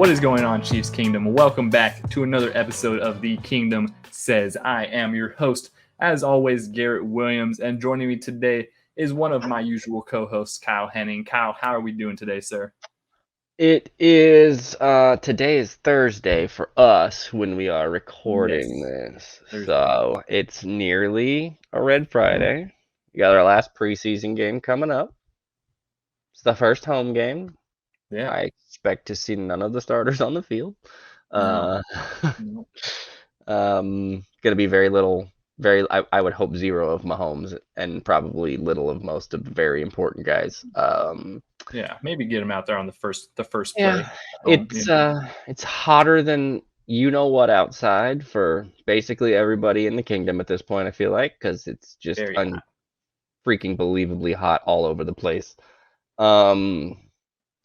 What is going on, Chiefs Kingdom? Welcome back to another episode of The Kingdom Says. I am your host, as always, Garrett Williams, and joining me today is one of my usual co-hosts, Kyle Henning. Kyle, how are we doing today, sir? It is, today is Thursday for us when we are recording this. Thursday. So it's nearly a Red Friday. We got our last preseason game coming up. It's the first home game. Yeah. I expect to see none of the starters on the field. No. Gonna be very little, I would hope zero of Mahomes and probably little of most of the very important guys. Yeah, maybe get him out there on the first Yeah, play. It's hotter than you know what outside for basically everybody in the kingdom at this point, I feel like, because it's just freaking believably hot all over the place.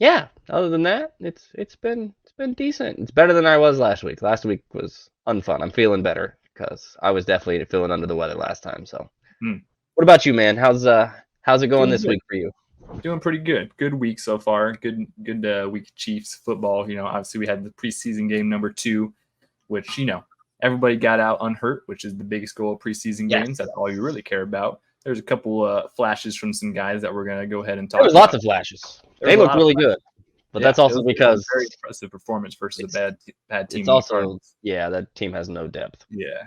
Yeah, other than that, it's been decent. It's better than I was last week. Last week was unfun. I'm feeling better because I was definitely feeling under the weather last time. So, What about you, man? How's it going this week for you? Doing pretty good. Good week so far. Good week of Chiefs football. You know, obviously we had the preseason game number 2, which, you know, everybody got out unhurt, which is the biggest goal of preseason games. That's all you really care about. There's a couple flashes from some guys that we're going to go ahead and talk about. There was lots of flashes. They looked really good. But that's also because very impressive performance versus a bad team. It's also, that team has no depth. Yeah.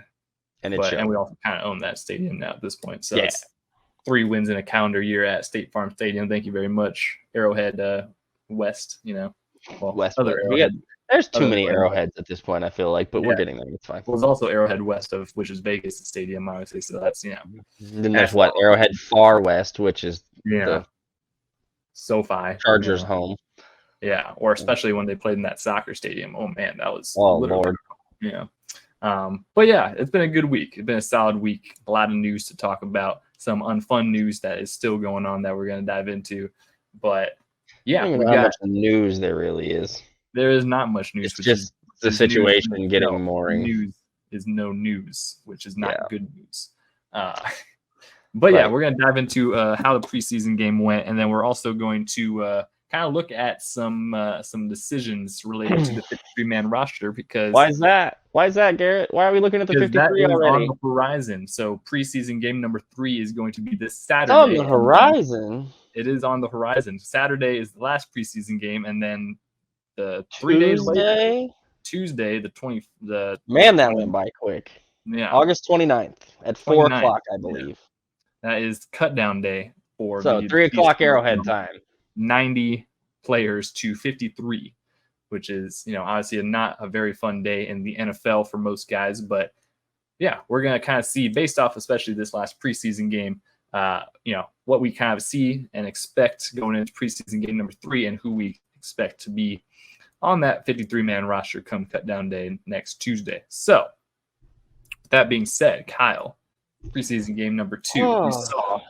And we also kind of own that stadium now at this point. So it's 3 wins in a calendar year at State Farm Stadium. Thank you very much. Arrowhead West, you know. Well, West. There's too many Arrowheads at this point, I feel like, but we're getting there. It's fine. Well, there's also Arrowhead West of which is Vegas Stadium, obviously. So that's, you know. Then there's Arrowhead Far West, which is the SoFi. Chargers home. Yeah, or especially when they played in that soccer stadium. Oh man, that was Lord. Yeah. But yeah, it's been a good week. It's been a solid week. A lot of news to talk about. Some unfun news that is still going on that we're going to dive into. But yeah, how much news there really is. There is not much news. It's just the situation getting more. News is no news, which is not good news. But yeah, we're going to dive into how the preseason game went, and then we're also going to kind of look at some decisions related to the 53-man roster. Because why is that, Garrett? Why are we looking at the 53 already? On the horizon. So preseason game number 3 is going to be this Saturday. It's on the horizon. It is on the horizon. Saturday is the last preseason game, and then the 3 days later, Tuesday, man, that went by quick. Yeah, August 29th at 4 o'clock, I believe. Yeah. That is cut down day for 3 o'clock Arrowhead time. 90 players to 53, which is, you know, obviously not a very fun day in the NFL for most guys. But yeah, we're going to kind of see, based off especially this last preseason game, you know, what we kind of see and expect going into preseason game number 3 and who we expect to be on that 53-man roster come cut down day next Tuesday. So with that being said, Kyle, preseason game number 2, we saw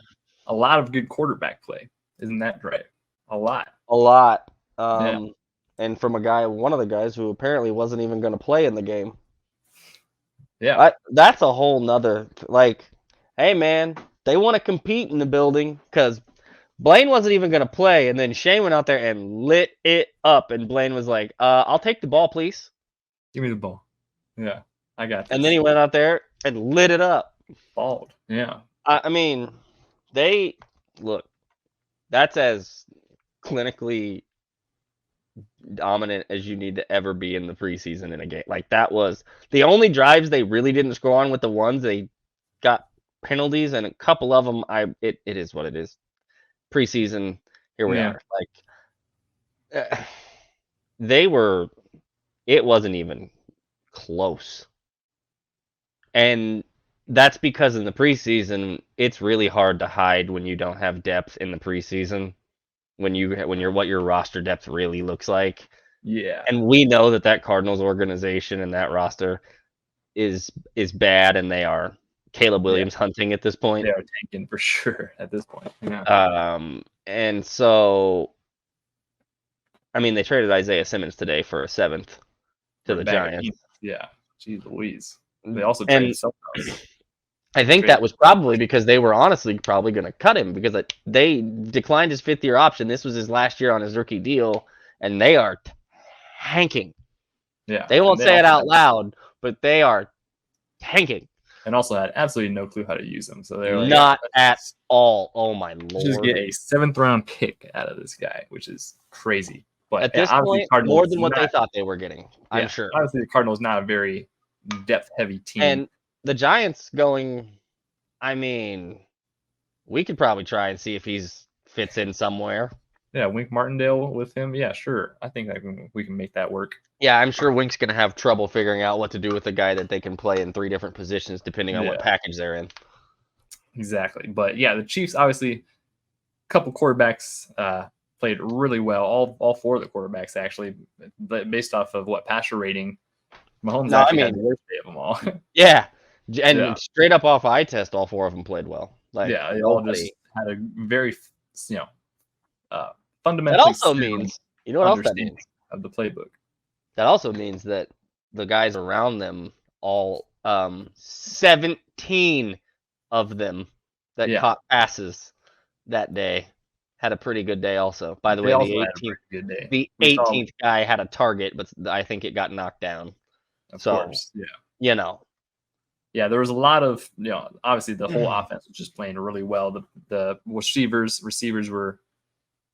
a lot of good quarterback play. Isn't that right? A lot. And from one of the guys who apparently wasn't even going to play in the game. Yeah. That's a whole nother, hey man, they want to compete in the building because Blaine wasn't even going to play. And then Shane went out there and lit it up. And Blaine was like, I'll take the ball, please. Give me the ball. Yeah, I got this. And then he went out there and lit it up. Balled. Yeah. I mean, that's as clinically dominant as you need to ever be in the preseason in a game. Like, that was the only drives they really didn't score on with the ones they got penalties, and a couple of them it is what it is. Preseason, here we are. It wasn't even close. And that's because in the preseason, it's really hard to hide when you don't have depth in the preseason. When you're what your roster depth really looks like. Yeah. And we know that Cardinals organization and that roster is bad, and they are Caleb Williams hunting at this point. They are tanking for sure at this point. Yeah. And so, I mean, they traded Isaiah Simmons today for a 7th to the Giants. Yeah. Jeez Louise. They also traded someone else. I think that was probably because they were honestly probably going to cut him because they declined his 5th-year option. This was his last year on his rookie deal, and they are tanking. Yeah. They won't And say it also out loud, but they are tanking. and also had absolutely no clue how to use them. So they're like, Not at all. Oh my let's just lord. get a 7th round pick out of this guy, which is crazy. But At this obviously, point, Cardinals more than what not, they thought they were getting, I'm sure. Obviously, the Cardinals not a very depth heavy team. And the Giants going, I mean, we could probably try and see if he's fits in somewhere. Yeah, Wink Martindale with him. Yeah, sure. I think we can make that work. Yeah, I'm sure Wink's going to have trouble figuring out what to do with a guy that they can play in 3 different positions depending on what package they're in. Exactly. But yeah, the Chiefs, obviously, a couple quarterbacks played really well. All 4 of the quarterbacks, actually, based off of what passer rating. Mahomes had the worst day of them all. Yeah. And straight up off eye test, all 4 of them played well. Like, yeah, they all just had a very, fundamentally. That also means, you know what else that means? Of the playbook. That also means that the guys around them, all 17 of them that caught passes that day, had a pretty good day also. By the way, the 18th guy had a target, but I think it got knocked down. Of course, you know. Yeah, there was a lot of, obviously the whole offense was just playing really well. The receivers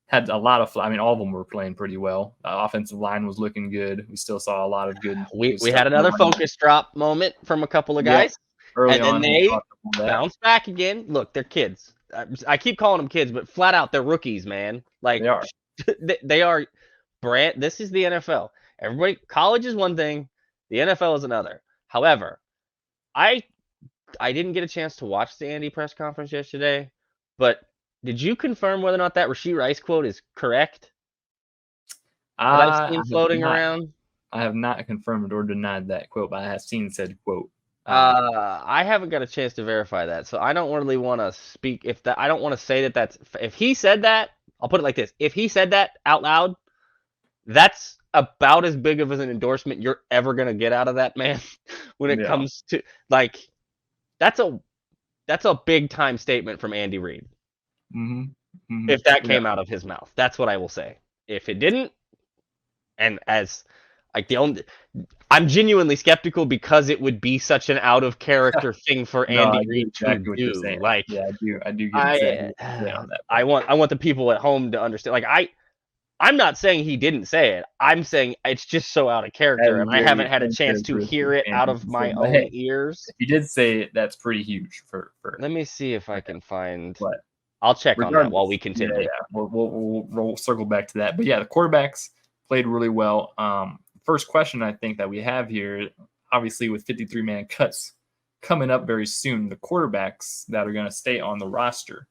had a lot of, all of them were playing pretty well. Offensive line was looking good. We still saw a lot of good. We had another focus drop moment from a couple of guys. Early and then they bounced back again. Look, they're kids. I keep calling them kids, but flat out, they're rookies, man. Like, they are. They are this is the NFL. Everybody, college is one thing. The NFL is another. However, I didn't get a chance to watch the Andy press conference yesterday, but did you confirm whether or not that Rashee Rice quote is correct? I've seen floating around. I have not confirmed or denied that quote, but I have seen said quote. I haven't got a chance to verify that, so I don't really want to speak. I don't want to say that's. If he said that, I'll put it like this: if he said that out loud, that's about as big of an endorsement you're ever gonna get out of that man. When it comes to that's a big time statement from Andy Reid. Mm-hmm. Mm-hmm. If that came out of his mouth, that's what I will say. If it didn't, and as like I'm genuinely skeptical because it would be such an out of character thing for Andy Reid to do. Like, I do get that. I want the people at home to understand. Like, I'm not saying he didn't say it. I'm saying it's just so out of character, and I haven't had a chance to hear it out of my own ears. If he did say it, that's pretty huge for. Let me see if I can find. What? I'll check on that while we continue. Yeah. We'll circle back to that. But yeah, the quarterbacks played really well. First question I think that we have here, obviously with 53-man cuts coming up very soon, the quarterbacks that are going to stay on the roster.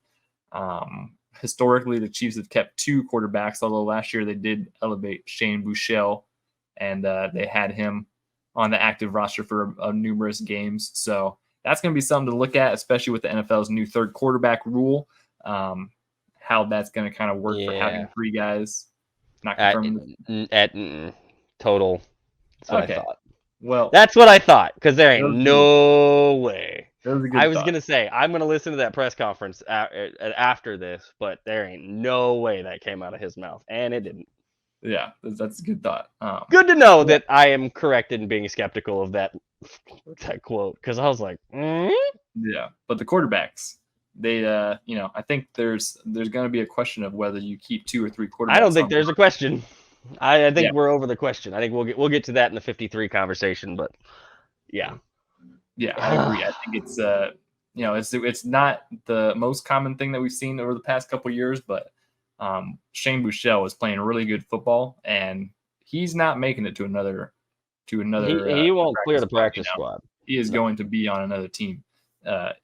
Historically, the Chiefs have kept 2 quarterbacks, although last year they did elevate Shane Buechele, and they had him on the active roster for numerous games. So that's going to be something to look at, especially with the NFL's new 3rd quarterback rule, how that's going to kind of work for having 3 guys. Not confirmed. Total. That's what I thought. Well, that's what I thought, because there ain't no way. I was going to say, I'm going to listen to that press conference after this, but there ain't no way that came out of his mouth, and it didn't. Yeah, that's a good thought. Good to know that I am corrected in being skeptical of that quote, because I was like, Yeah, but the quarterbacks, they, I think there's going to be a question of whether you keep 2 or 3 quarterbacks. I don't think there's a question. I think we're over the question. I think we'll get to that in the 53 conversation, but yeah. Yeah, I agree. I think it's it's not the most common thing that we've seen over the past couple of years, but Shane Buechele is playing really good football, and he's not making it to another. He won't clear the practice squad. He is going to be on another team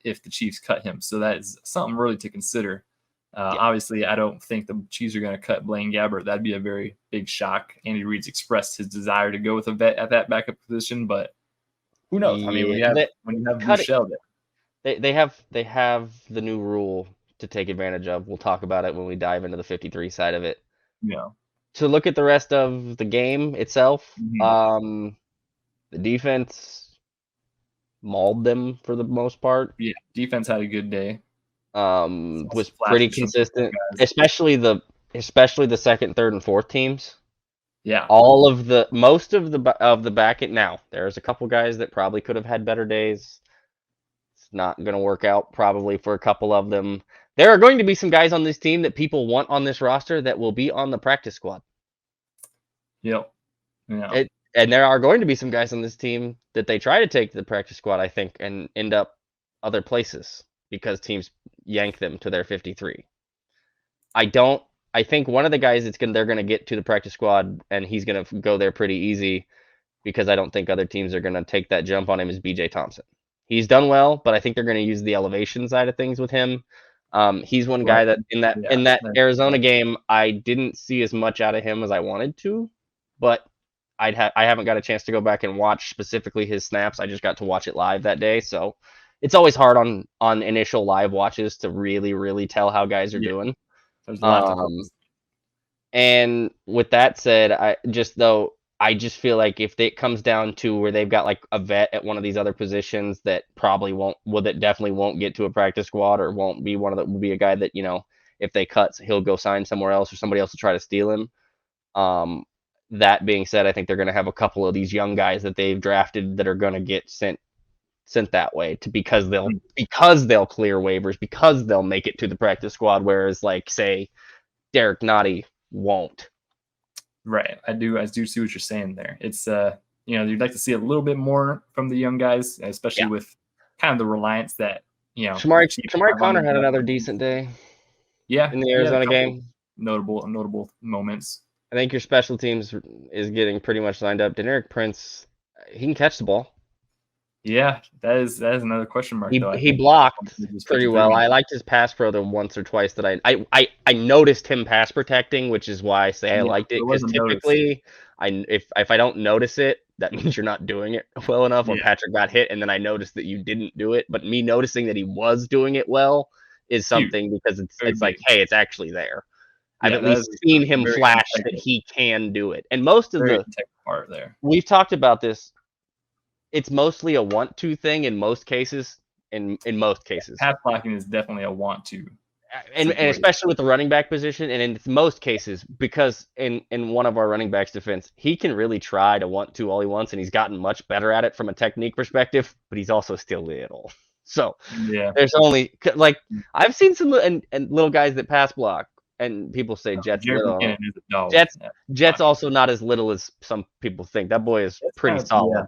if the Chiefs cut him. So that is something really to consider. Obviously, I don't think the Chiefs are going to cut Blaine Gabbert. That'd be a very big shock. Andy Reid's expressed his desire to go with a vet at that backup position, but who knows? Yeah, I mean, when you have Buechele there, they have the new rule to take advantage of. We'll talk about it when we dive into the 53 side of it. Yeah. To look at the rest of the game itself, the defense mauled them for the most part. Yeah, defense had a good day. Was pretty consistent, especially the second, third, and fourth teams. Yeah. Most of the back end. Now there's a couple guys that probably could have had better days. It's not going to work out probably for a couple of them. There are going to be some guys on this team that people want on this roster that will be on the practice squad. Yep. Yeah. And there are going to be some guys on this team that they try to take to the practice squad, I think, and end up other places because teams yank them to their 53. I think one of the guys they're going to get to the practice squad and he's going to go there pretty easy because I don't think other teams are going to take that jump on him is BJ Thompson. He's done well, but I think they're going to use the elevation side of things with him. He's one guy that in that Arizona game, I didn't see as much out of him as I wanted to, but I haven't got a chance to go back and watch specifically his snaps. I just got to watch it live that day, so it's always hard on initial live watches to really tell how guys are doing. There's a lot to focus. And with that said, I just feel like if it comes down to where they've got like a vet at one of these other positions that definitely won't get to a practice squad or will be a guy that, if they cut, he'll go sign somewhere else or somebody else will try to steal him. That being said, I think they're going to have a couple of these young guys that they've drafted that are going to get sent that way because they'll clear waivers, because they'll make it to the practice squad, whereas like say Derek Nottie won't. Right. I do see what you're saying there. It's you'd like to see a little bit more from the young guys, especially with kind of the reliance that Shamari Connor had another decent day. Yeah. In the Arizona game. Notable moments. I think your special teams is getting pretty much lined up. Deneric Prince, he can catch the ball. Yeah, that is another question mark. He blocked pretty well. I liked his pass pro the once or twice that I noticed him pass protecting, which is why I say I liked it, because typically if I don't notice it, that means you're not doing it well enough. When Patrick got hit and then I noticed that you didn't do it, but me noticing that he was doing it well is something because it's like, hey, it's actually there. I've at least seen him flash that he can do it. And most of the part there, we've talked about this. It's mostly a want to thing in most cases. In most cases, pass blocking is definitely a want to, and especially with the running back position. And in most cases, because in one of our running backs' defense, he can really try to want to all he wants, and he's gotten much better at it from a technique perspective. But he's also still little. So there's only like I've seen some and little guys that pass block. And people say Jet's little. Jet's also not as little as some people think. That boy is pretty solid. Yeah.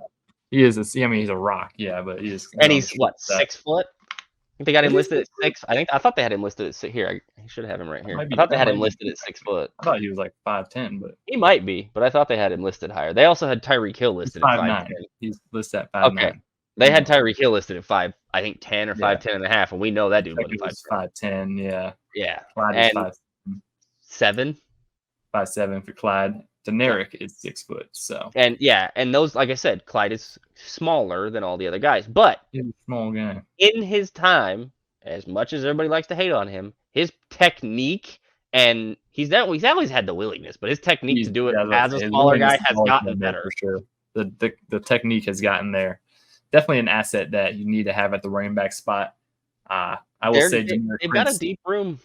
He is. He's a rock. Yeah, but he is. And he's what, 6 foot? I think they got him listed at 6. I thought they had him listed at 6. Here, I should have him right here. I thought they had him listed at 6 foot. I thought he was like 5'10", but he might be. But I thought they had him listed higher. They also had Tyreek Hill listed at 5'9". He's listed at 5'9". Okay. They had Tyreek Hill listed at 5, I think 10 or 5'10 and a half, and we know that dude was 5'10". Yeah. Yeah. Clyde is 5'7". 5'7" for Clyde. Deneric is 6 foot. So and those, like I said, Clyde is smaller than all the other guys, but he's a small guy. In his time, as much as everybody likes to hate on him, his technique, and he's always had the willingness, but his technique to do it as a smaller guy has gotten better. For sure. The technique has gotten there. Definitely an asset that you need to have at the running back spot. I will say they've got a deep room.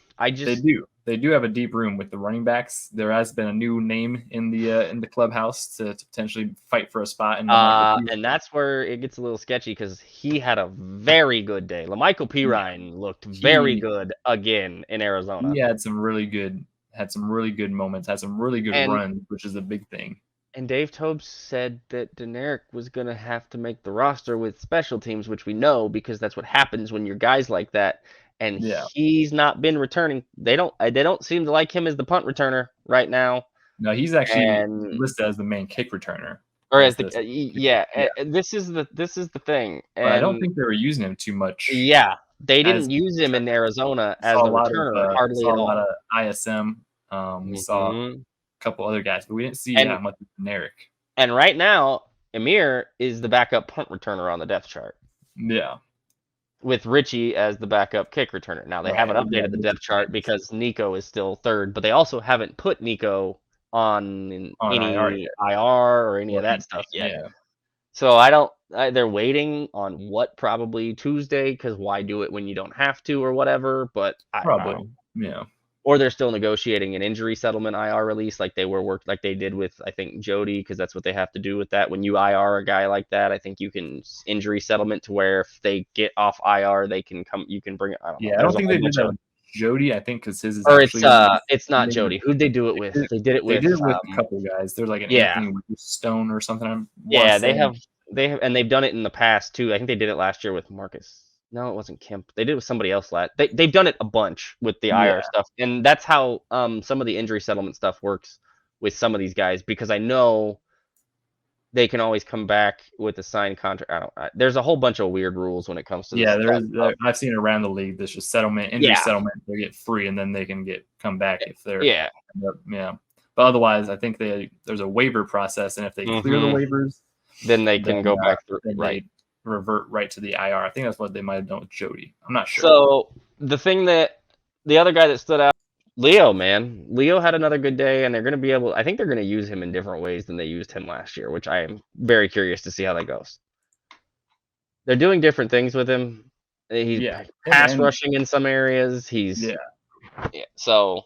They do have a deep room with the running backs. There has been a new name in the clubhouse to potentially fight for a spot. And that's where it gets a little sketchy because he had a very good day. LaMichael Pirine looked very good again in Arizona. He had some really good moments, had some really good runs, which is a big thing. And Dave Tobes said that Deneric was going to have to make the roster with special teams, which we know because that's what happens when you're guys like that. And he's not been returning. They don't seem to like him as the punt returner right now. No, he's actually listed as the main kick returner. Or as this is the thing. And I don't think they were using him too much. Yeah, they didn't use him in Arizona as a returner hardly at all. A lot of ISM. We saw a couple other guys, but we didn't see that much of Deneric. And right now, Amir is the backup punt returner on the depth chart. Yeah. With Richie as the backup kick returner. Now, they haven't updated the depth chart because Nico is still third, but they also haven't put Nico on any IR or any of that stuff yet. Yeah. So they're waiting on probably Tuesday, because why do it when you don't have to or whatever, but probably. Yeah. or they're still negotiating an injury settlement IR release, like they did with, I think, Jody, because that's what they have to do with that. When you IR a guy like that, I think you can injury settlement to where if they get off IR, they can come. You can bring it. I don't know. Yeah, I There's don't a think whole they did bunch that of, with Jody. I think because his is or actually it's not Jody. Who'd they do it with? They did it They with. did it with a couple guys. There's like an Yeah. Anthony Stone or something. I Yeah, wanna say. they have, and they've done it in the past too. I think they did it last year with Marcus. No, it wasn't Kemp. They did it with somebody else last. They've done it a bunch with the IR Yeah. stuff, and that's how some of the injury settlement stuff works with some of these guys, because I know they can always come back with a signed contract. There's a whole bunch of weird rules when it comes to this. Yeah, I've seen it around the league. There's just injury settlement. They get free, and then they can come back if they're yeah. But otherwise, I think there's a waiver process, and if they clear the waivers, then they can go back through. Right. Revert right to the IR. I think that's what they might have done with Jody. I'm not sure. So the other guy that stood out, Leo, man. Leo had another good day, and they're going to be able. I think they're going to use him in different ways than they used him last year, which I am very curious to see how that goes. They're doing different things with him. He's pass rushing in some areas. So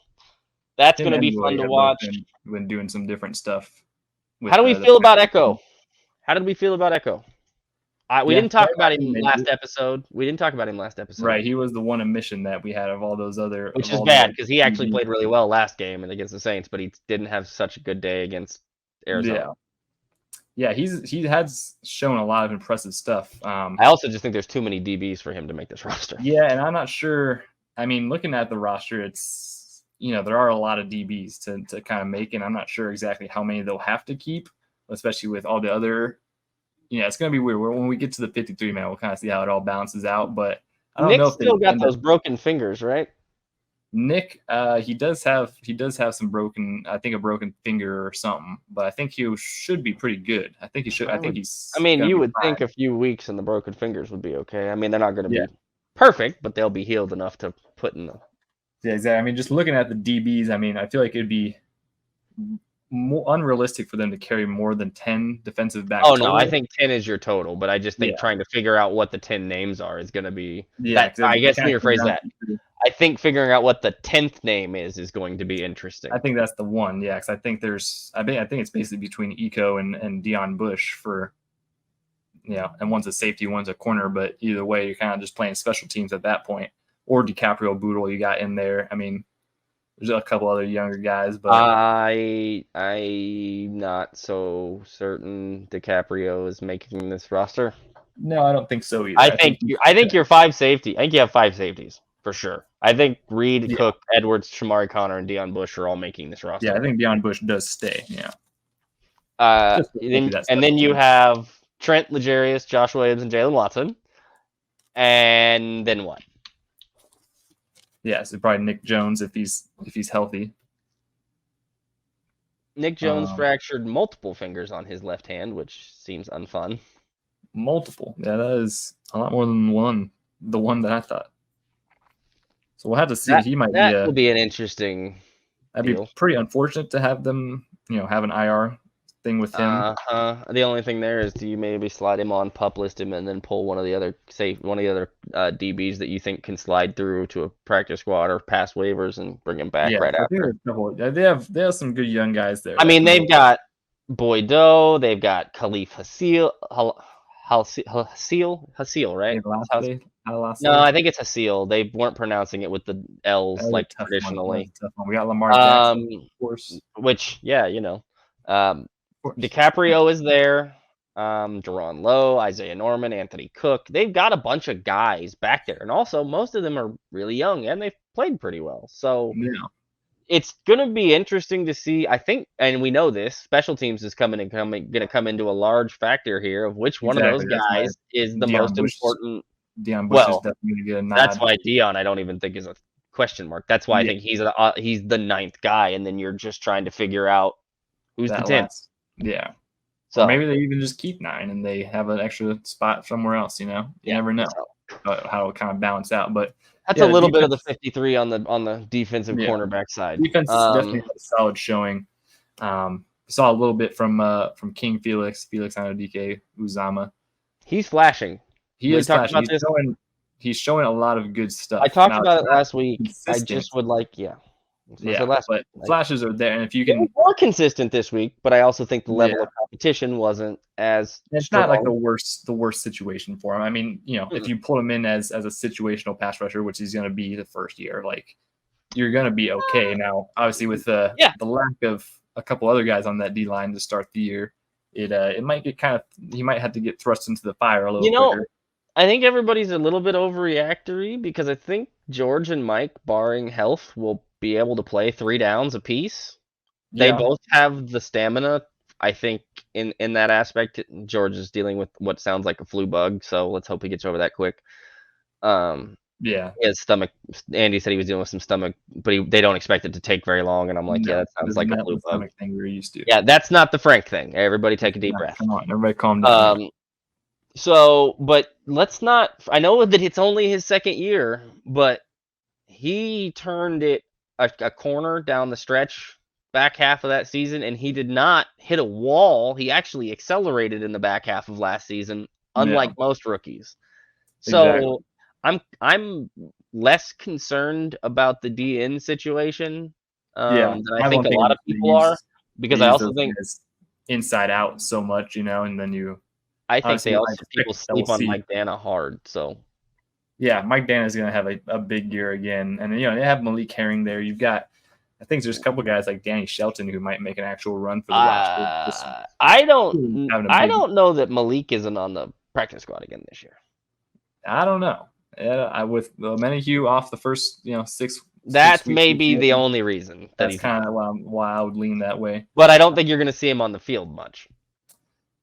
that's going to be fun to watch. Been doing some different stuff. How do we feel about Echo? How did we feel about Echo? We didn't talk about him last episode. Right, he was the one omission that we had of all those other. Which is bad because he actually played really well last game and against the Saints, but he didn't have such a good day against Arizona. Yeah, he has shown a lot of impressive stuff. I also just think there's too many DBs for him to make this roster. Yeah, and I'm not sure. I mean, looking at the roster, it's there are a lot of DBs to kind of make, and I'm not sure exactly how many they'll have to keep, especially with all the other. It's going to be weird. When we get to the 53 man, we'll kind of see how it all balances out. But I don't know if still got those broken fingers, right? Nick, he does have some broken. I think a broken finger or something. But I think he should be pretty good. I think he should. I think he's. I mean, you would think a few weeks and the broken fingers would be okay. I mean, they're not going to be perfect, but they'll be healed enough to put in the. Yeah, exactly. I mean, just looking at the DBs, I mean, I feel like it'd be more unrealistic for them to carry more than 10 defensive backs. Oh, no, I think 10 is your total, but I just think trying to figure out what the 10 names are is going to be. I guess let me rephrase that. I think figuring out what the 10th name is going to be interesting. I think that's the one, because I think I think it's basically between Eco and Dion Bush for, and one's a safety, one's a corner, but either way, you're kind of just playing special teams at that point. Or DiCaprio Boodle you got in there. I mean, there's a couple other younger guys, but I'm not so certain DiCaprio is making this roster. No, I don't think so either. I think you're 5 safety. I think you have 5 safeties for sure. I think Reed, Cook, Edwards, Shamari Connor, and Dion Bush are all making this roster. Yeah, I think Dion Bush does stay. Yeah. And then you have Trent, Legarius, Josh Williams, and Jalen Watson. And then what? Yeah, so probably Nick Jones if he's healthy. Nick Jones fractured multiple fingers on his left hand, which seems unfun. Multiple. Yeah, that is a lot more than one. The one that I thought. So we'll have to see. That will be an interesting. That'd be pretty unfortunate to have them, have an IR thing with him. The only thing there is, do you maybe slide him on, pup list him, and then pull one of the other DBs that you think can slide through to a practice squad or pass waivers and bring him back right after? They have some good young guys there. I mean, they've got Boydo, they've got Khalif Hasil, right? No, I think it's Hasil. They weren't pronouncing it with the L's like traditionally. We got Lamar Jackson, of course. Which, DiCaprio is there. Deron Lowe, Isaiah Norman, Anthony Cook. They've got a bunch of guys back there. And also, most of them are really young, and they've played pretty well. So it's going to be interesting to see. I think, and we know this, special teams is going to come into a large factor here of which one of those guys is the most important. Dion Bush is definitely going to get a nod. That's why Dion I don't even think is a question mark. That's why I think he's the 9th guy, and then you're just trying to figure out who's the 10th. Yeah. So or maybe they even just keep 9 and they have an extra spot somewhere else. You never know how it'll kind of balance out. But that's a little bit of the 53 on the defensive cornerback side. Defense definitely had a solid showing. Saw a little bit from King Felix Anodike Uzama. He's flashing. He is flashing. He's showing a lot of good stuff. I talked about it last week. I just would like, Yeah, but flashes are there, and if you They can, were more consistent this week, but I also think the level of competition wasn't as it's strong. not like the worst situation for him. I mean, if you pull him in as a situational pass rusher, which he's going to be the first year, like you're going to be okay. Now, obviously, with the lack of a couple other guys on that D line to start the year, it might get he might have to get thrust into the fire a little quicker. I think everybody's a little bit overreactory because I think George and Mike, barring health, will be able to play 3 downs apiece. They both have the stamina. I think in that aspect, George is dealing with what sounds like a flu bug, so let's hope he gets over that quick. His stomach. Andy said he was dealing with some stomach, but they don't expect it to take very long. And I'm like, that sounds like a flu bug. Thing we're used to. Yeah, that's not the Frank thing. Everybody take a deep breath. Come on, everybody calm down. So, but let's not. I know that it's only his second year, but he turned it a corner down the stretch back half of that season, and he did not hit a wall. He actually accelerated in the back half of last season, unlike most rookies. So I'm less concerned about the DN situation than I think a lot of people are, because I also think inside out so much, and then I think people sleep on Mike Dana hard. So yeah, Mike Dana is going to have a big year again, and they have Malik Herring there. You've got, I think there's a couple guys like Danny Shelton who might make an actual run for the roster. I don't know that Malik isn't on the practice squad again this year. I don't know. With Menahue off the first 6. That's maybe the only reason. That's kind of why I would lean that way. But I don't think you're going to see him on the field much.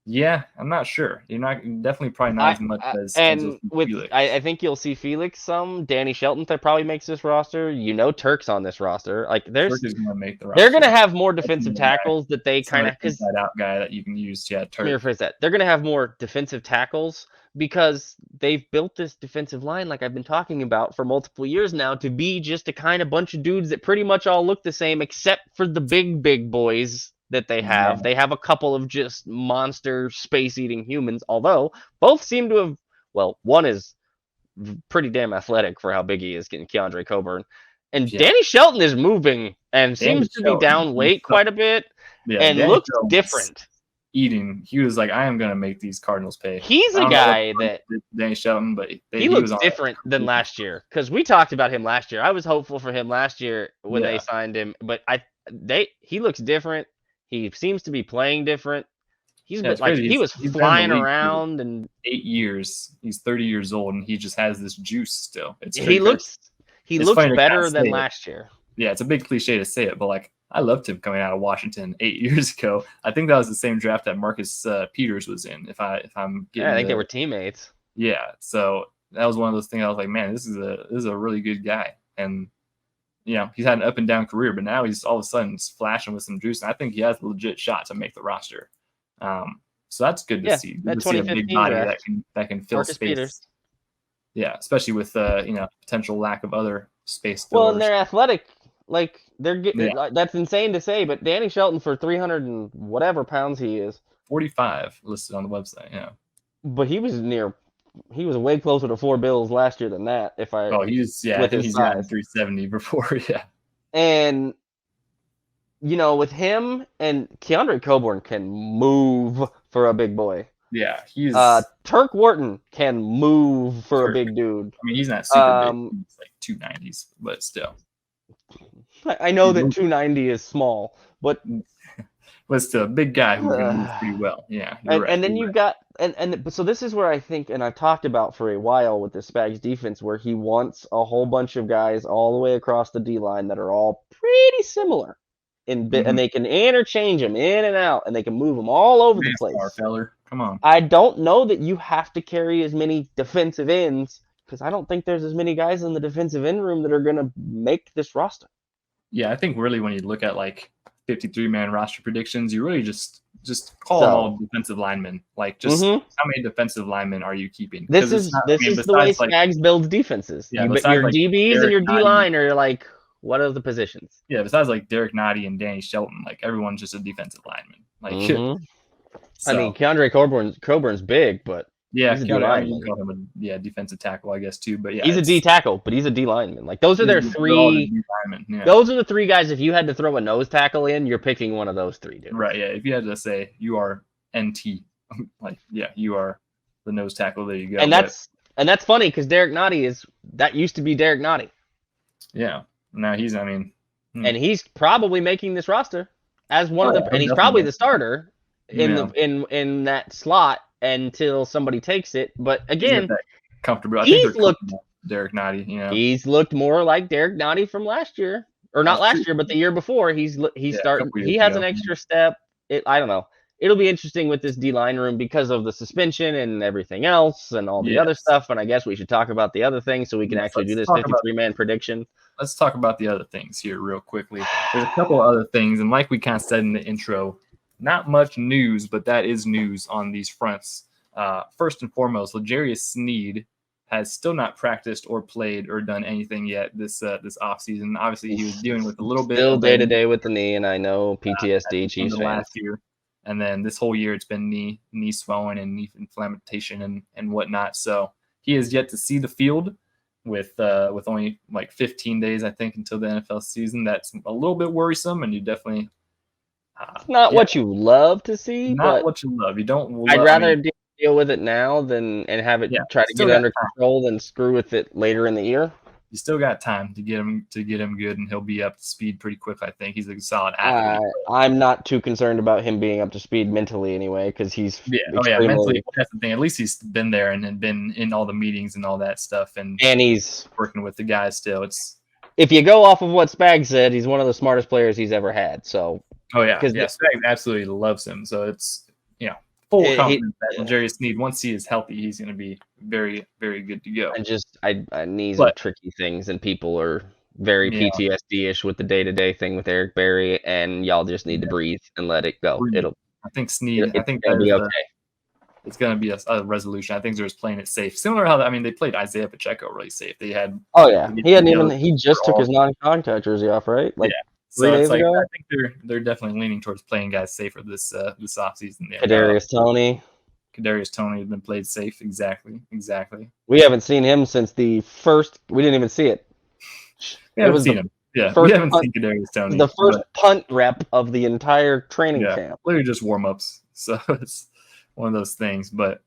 Yeah, I'm not sure. You're definitely probably not as much as Felix. I think you'll see Felix some. Danny Shelton that probably makes this roster. Turk's on this roster. Like Turk is going to make the roster. They're going to have more defensive tackles that they kind of inside out guy that you can use. Yeah, Turk. Let me rephrase that. They're going to have more defensive tackles because they've built this defensive line, like I've been talking about for multiple years now, to be just a kind of bunch of dudes that pretty much all look the same, except for the big boys that they have. Yeah. They have a couple of just monster space-eating humans, although both seem to have, one is pretty damn athletic for how big he is, getting Keandre Coburn. And Danny Shelton is moving and seems to be down weight quite a bit and looks different. He was like, I am going to make these Cardinals pay. He's a guy that Danny Shelton, but he looks different than last year, because we talked about him last year. I was hopeful for him last year when they signed him, but he looks different. He seems to be playing different. He was flying around and 8 years. He's 30 years old and he just has this juice still. He looks better than last year. Yeah, it's a big cliche to say it, but I loved him coming out of Washington 8 years ago. I think that was the same draft that Marcus Peters was in. I think they were teammates. Yeah, so that was one of those things I was like, man, this is a really good guy. And he's had an up and down career, but now he's all of a sudden flashing with some juice, and I think he has a legit shot to make the roster. So that's good to see. Good to see a big body that can fill Marcus space. Peters. Yeah, especially with potential lack of other space. Well, and they're athletic. They're getting that's insane to say, but Danny Shelton for 300 and whatever pounds he is, 45 listed on the website. Yeah, but he was way closer to 4 bills last year than that. I think he's gotten 370 before. Yeah, and with him and Keandre Coburn can move for a big boy. Yeah, he's Turk Wharton can move for a big dude. I mean, he's not super big. He's like 290s, but still. I know that 290 is small, but still a big guy who can move pretty well. Yeah, and then you've got so this is where I think, and I've talked about for a while with the Spags defense, where he wants a whole bunch of guys all the way across the D line that are all pretty similar, and they can interchange them in and out, and they can move them all over the place. Feller. Come on. I don't know that you have to carry as many defensive ends, because I don't think there's as many guys in the defensive end room that are going to make this roster. Yeah, I think really when you look at 53-man roster predictions, you really just call them all defensive linemen. How many defensive linemen are you keeping? This is the way Spags builds defenses. Yeah, your DBs and your D-line are what are the positions? Yeah, besides Derek Nottie and Danny Shelton, everyone's just a defensive lineman. I mean, Keandre Coburn's big, but Yeah, He's a D I mean, you lineman. can call him a defensive tackle, I guess too. But yeah, He's a D tackle, but he's a D lineman. Like those are their they're all the three. D linemen. Yeah, Those are the three guys. If you had to throw a nose tackle in, you're picking one of those three dudes. right. Yeah, if you had to say you are NT, like yeah, you are the nose tackle. There you go. And that's funny because Derek Nottie used to be Derek Nottie. Yeah. Now he's, I mean, and he's probably making this roster as one of the, and he's probably the starter in that slot until somebody takes it. But again, comfortable. I think they're comfortable. Derek Nottie, he's looked more like Derek Nottie from last year, or not last year, but the year before. He has an extra step. I don't know. It'll be interesting with this D line room because of the suspension and everything else and all the other stuff. And I guess we should talk about the other things so we can actually do this 53-man prediction. Let's talk about the other things here real quickly. There's a couple of other things, and like we kind of said in the intro, not much news, but that is news on these fronts. First and foremost, L'Jarius Sneed has still not practiced or played or done anything yet this offseason. Obviously, he was dealing with a little bit still day to day with the knee, and I know PTSD. Chiefs fans. Last year, and then this whole year it's been knee swelling and knee inflammation and whatnot. So he is yet to see the field with only like 15 days, I think, until the NFL season. That's a little bit worrisome, and you definitely it's not what you love to see. Not what you love. You don't. I'd rather deal with it now than have it try to get it under control than screw with it later in the year. You still got time to get him good, and he'll be up to speed pretty quickly. I think he's a solid athlete. I'm not too concerned about him being up to speed mentally anyway, because he's mentally. That's the thing. At least he's been there and been in all the meetings and all that stuff, and he's working with the guys still. It's if you go off of what Spag said, he's one of the smartest players he's ever had. So because Spag absolutely loves him. So it's full confidence that L'Jarius Sneed, once he is healthy, he's going to be very, very good to go. And knees are tricky things, and people are very PTSD-ish with the day-to-day thing with Eric Berry, and y'all just need to breathe and let it go. I think Sneed. I think it'll be okay. It's going to be a resolution. I think they're just playing it safe. Similar how they played Isaiah Pacheco really safe. They had. Oh yeah, he just took his non-contact jersey off, right? So it's I think they're definitely leaning towards playing guys safer this offseason. Kadarius Toney has been played safe. Exactly. We haven't seen him since the first. We didn't even see it. We haven't seen him. Yeah, we haven't seen Kadarius Toney. The first punt rep of the entire training camp. Literally just warm-ups. So it's one of those things. But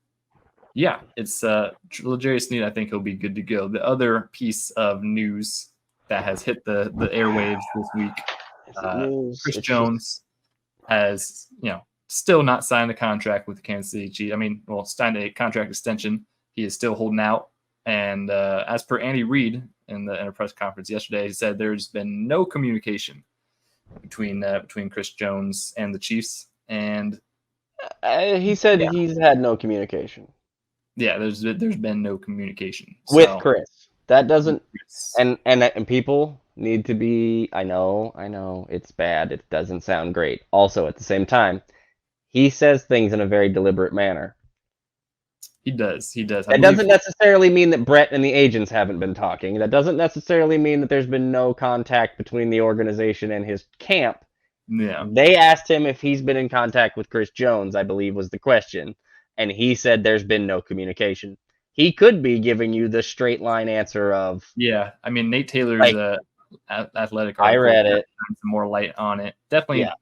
yeah, it's L'Jarius Sneed. I think he'll be good to go. The other piece of news that has hit the airwaves this week. Chris Jones has, still not signed a contract with the Kansas City Chiefs. Signed a contract extension. He is still holding out. And as per Andy Reid in a press conference yesterday, he said there's been no communication between Chris Jones and the Chiefs. And he said he's had no communication. Yeah, there's been no communication with Chris. That doesn't, and people need to be. I know, it's bad. It doesn't sound great. Also, at the same time, he says things in a very deliberate manner. He does. That doesn't necessarily mean that Brett and the agents haven't been talking. That doesn't necessarily mean that there's been no contact between the organization and his camp. Yeah. They asked him if he's been in contact with Chris Jones, I believe was the question, and he said there's been no communication. He could be giving you the straight line answer of Nate Taylor's athletic. I read it. Some more light on it. Definitely. Yeah.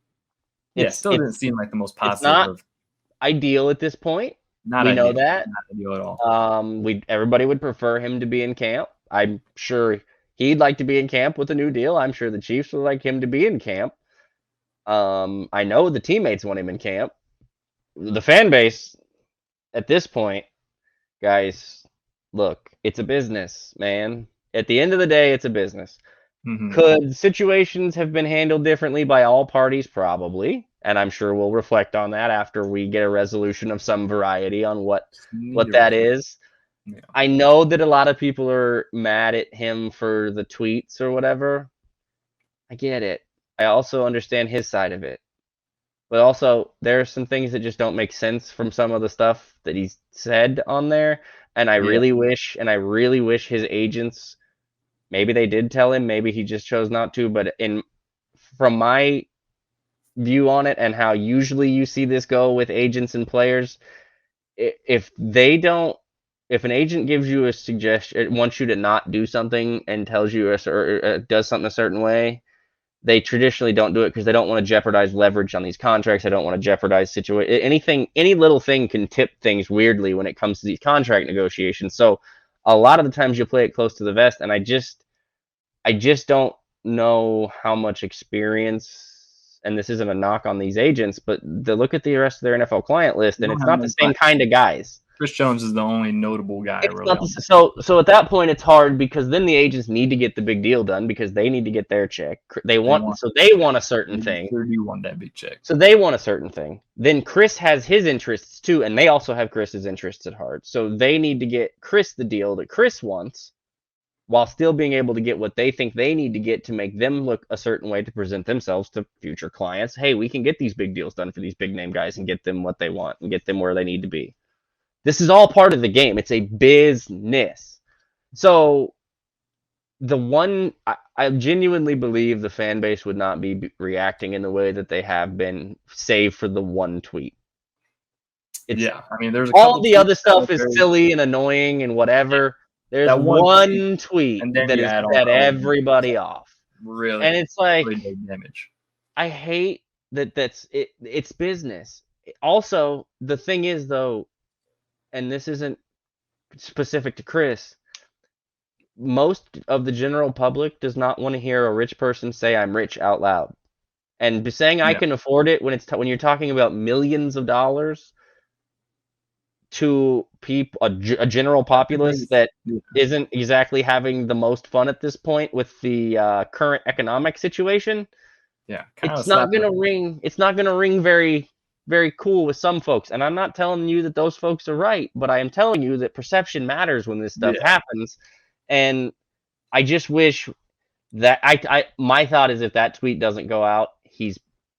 It still didn't seem like the most positive. It's not ideal at this point. We know that. Not ideal at all. Everybody would prefer him to be in camp. I'm sure he'd like to be in camp with a new deal. I'm sure the Chiefs would like him to be in camp. I know the teammates want him in camp. The fan base at this point, guys, look, it's a business, man. At the end of the day, it's a business. Mm-hmm. Could situations have been handled differently by all parties? Probably. And I'm sure we'll reflect on that after we get a resolution of some variety on what that is. Yeah. I know that a lot of people are mad at him for the tweets or whatever. I get it. I also understand his side of it. But also, there are some things that just don't make sense from some of the stuff that he's said on there. And I really wish his agents, maybe they did tell him, maybe he just chose not to. But from my view on it and how usually you see this go with agents and players, if an agent gives you a suggestion, wants you to not do something and tells you or does something a certain way, they traditionally don't do it because they don't want to jeopardize leverage on these contracts. They don't want to jeopardize anything. Any little thing can tip things weirdly when it comes to these contract negotiations. So a lot of the times you play it close to the vest, and I just don't know how much experience. And this isn't a knock on these agents, but look at the rest of their NFL client list, and it's not the same kind of guys. Chris Jones is the only notable guy. It's really. So at that point, it's hard because then the agents need to get the big deal done because they need to get their check. They want a certain thing. They do want that big check. So they want a certain thing. Then Chris has his interests too, and they also have Chris's interests at heart. So they need to get Chris the deal that Chris wants, while still being able to get what they think they need to get to make them look a certain way to present themselves to future clients. Hey, we can get these big deals done for these big name guys and get them what they want and get them where they need to be. This is all part of the game. It's a business. So I genuinely believe the fan base would not be reacting in the way that they have been, save for the one tweet. I mean, there's all the other stuff is silly and annoying and whatever. There's that one tweet that has set everybody off. Really? And it's like, really damage. I hate that's it. It's business. Also, the thing is, though, and this isn't specific to Chris, most of the general public does not want to hear a rich person say "I'm rich" out loud. And saying I can afford it when you're talking about millions of dollars to people, a general populace that isn't exactly having the most fun at this point with the current economic situation. Yeah, it's not gonna ring. It's not gonna ring very, very cool with some folks. And I'm not telling you that those folks are right, but I am telling you that perception matters when this stuff happens. And I just wish that my thought is if that tweet doesn't go out,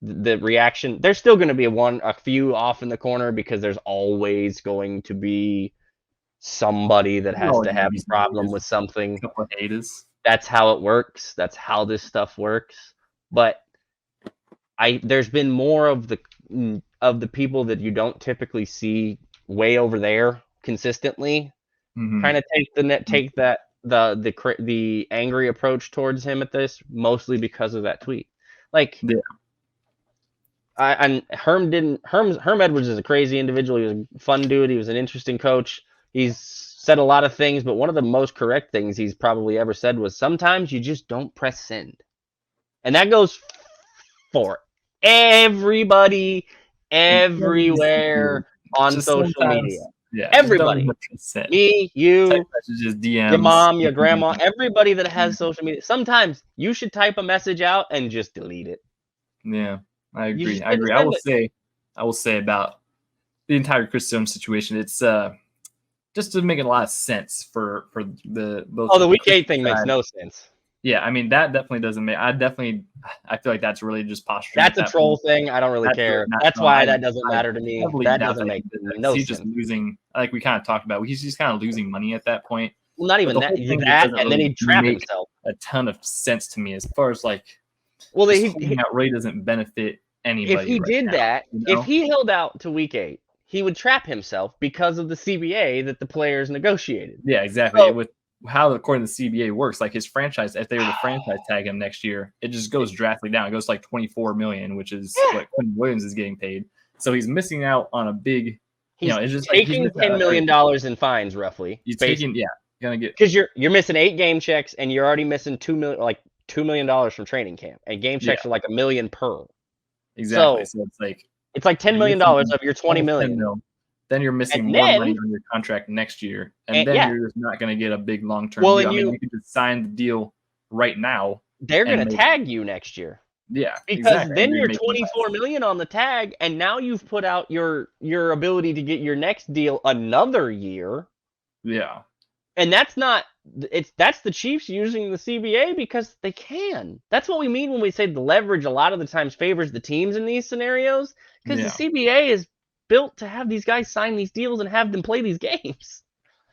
the reaction, there's still going to be a few off in the corner because there's always going to be somebody that has to have a problem with something. A couple of haters. That's how it works. That's how this stuff works. But there's been more of the people that you don't typically see way over there consistently kind of take the angry approach towards him at this, mostly because of that tweet. Like, and Herm Edwards is a crazy individual. He was a fun dude. He was an interesting coach. He's said a lot of things, but one of the most correct things he's probably ever said was sometimes you just don't press send. And that goes for everybody, everywhere on social media. Yeah, everybody. Me, you, messages, DMs, your mom, your grandma, everybody that has social media. Sometimes you should type a message out and just delete it. Yeah, I agree. I will say about the entire Chris Jones situation. It's just to make a lot of sense for the both. Oh, the week 8 thing makes no sense. Yeah, I mean that definitely doesn't make. I feel like that's really just posturing. That's a troll thing. I don't really care. That's why that doesn't matter to me. That doesn't make no sense. He's just losing. Like we kind of talked about, he's just kind of losing money at that point. Well, not even that, and then he'd trap himself. A ton of sense to me as far as like. Well, he really doesn't benefit anybody. If he did that, if he held out to week 8, he would trap himself because of the CBA that the players negotiated. Yeah, exactly. So, with how according to the CBA works, like his franchise, if they were to franchise tag him next year, it just goes drastically down. It goes to like $24 million, which is what Quentin Williams is getting paid. So he's missing out on a big. It's just taking $10 million in fines roughly. He's taking gonna get because you're missing 8 game checks and you're already missing $2 million from training camp, and game checks are like $1 million per. Exactly. So it's like $10 million of your $20 million. Then you're missing more money on your contract next year, and then you're just not going to get a big long-term deal. I mean, you can just sign the deal right now. They're going to tag you next year. Yeah, because then you're $24 million on the tag, and now you've put out your ability to get your next deal another year. Yeah, and that's the Chiefs using the CBA because they can. That's what we mean when we say the leverage a lot of the times favors the teams in these scenarios, because the CBA is built to have these guys sign these deals and have them play these games.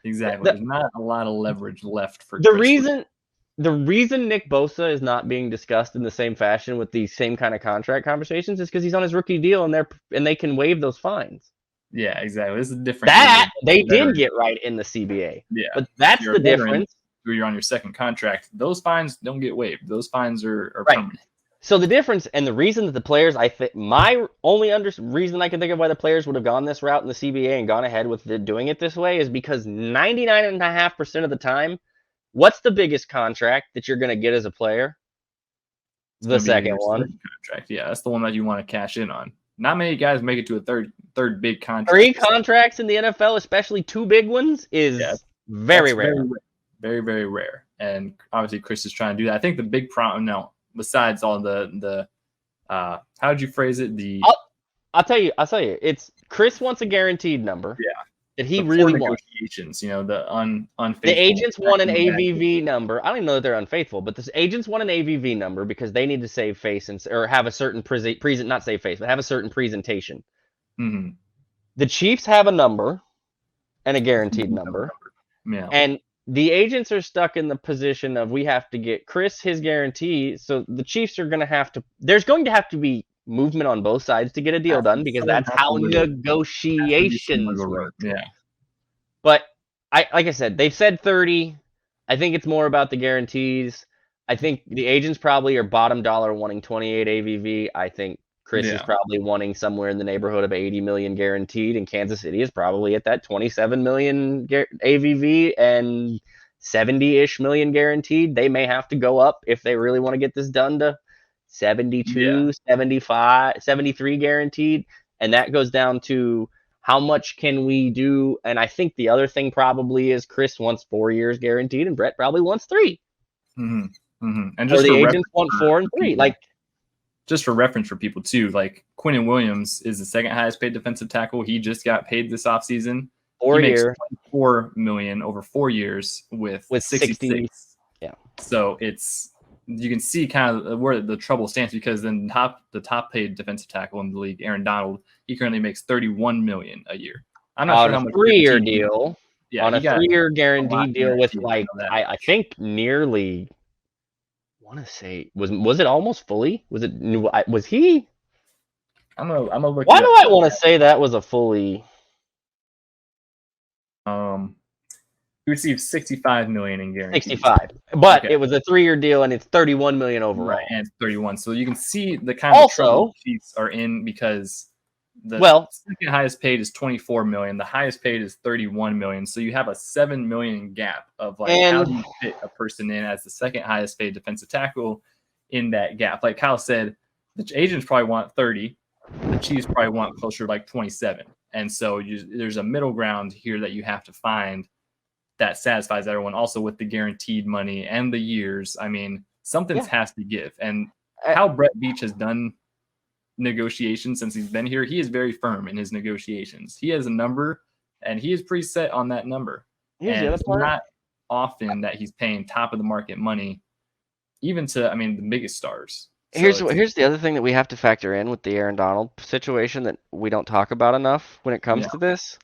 Exactly. There's not a lot of leverage left for the reason Nick Bosa is not being discussed in the same fashion with these same kind of contract conversations is because he's on his rookie deal and they can waive those fines. Yeah, exactly. This is different. That they did get right in the CBA. Yeah, but that's you're the a veteran, difference. You're on your second contract. Those fines don't get waived. Those fines are Right. permanent. So the difference and the reason that the players, I think, my only reason I can think of why the players would have gone this route in the CBA and gone ahead with doing it this way is because 99.5% of the time, what's the biggest contract that you're going to get as a player? The second one. Contract. Yeah, that's the one that you want to cash in on. Not many guys make it to a third big contract. 3 contracts in the NFL, especially 2 big ones, is very rare. Very, very rare. And obviously Chris is trying to do that. I think the big problem now, besides all the how did you phrase it? I'll tell you, it's Chris wants a guaranteed number. Yeah. That he really wants. Negotiations, the unfaithful. The agents want an AVV number. I don't even know that they're unfaithful, but the agents want an AVV number because they need to save face or have a certain not save face, but have a certain presentation. Mm-hmm. The Chiefs have a number and a guaranteed number. Yeah. And the agents are stuck in the position of we have to get Chris his guarantee. So the Chiefs are going to have to. There's going to have to be movement on both sides to get a deal done because that's how negotiations work. Yeah. But like I said, they've said 30. I think it's more about the guarantees. I think the agents probably are bottom dollar wanting 28 AVV. I think Chris is probably wanting somewhere in the neighborhood of 80 million guaranteed, and Kansas City is probably at that 27 million AVV and 70-ish million guaranteed. They may have to go up if they really want to get this done to 72, 75, 73 guaranteed. And that goes down to how much can we do? And I think the other thing probably is Chris wants 4 years guaranteed and Brett probably wants 3. Mm-hmm. Mm-hmm. And just the agents want 4 and 3. Like, just for reference for people too, like Quinnen Williams is the second highest paid defensive tackle. He just got paid this offseason. 4 years. $4 million over 4 years with 66. Yeah. So you can see kind of where the trouble stands because then the top paid defensive tackle in the league, Aaron Donald, he currently makes $31 million a year. I'm not sure how much 3-year deal. Yeah, on a 3-year guaranteed deal with I think nearly. I want to say was it almost fully? Was he? I'm gonna look. Why do I want to say that was a fully? He received $65 million in guarantees. 65, but it was a 3-year deal and it's $31 million overall. Right, and it's 31. So you can see the kind of trouble the Chiefs are in because the second highest paid is $24 million. The highest paid is $31 million. So you have a $7 million gap of how do you fit a person in as the second highest paid defensive tackle in that gap? Like Kyle said, the agents probably want 30. The Chiefs probably want closer to 27. And so there's a middle ground here that you have to find that satisfies everyone. Also with the guaranteed money and the years, I mean, something has to give. And how Brett Beach has done negotiations since he's been here, he is very firm in his negotiations. He has a number, and he is pretty set on that number. And it's not often that he's paying top of the market money, even to the biggest stars. Here's the other thing that we have to factor in with the Aaron Donald situation that we don't talk about enough when it comes to this.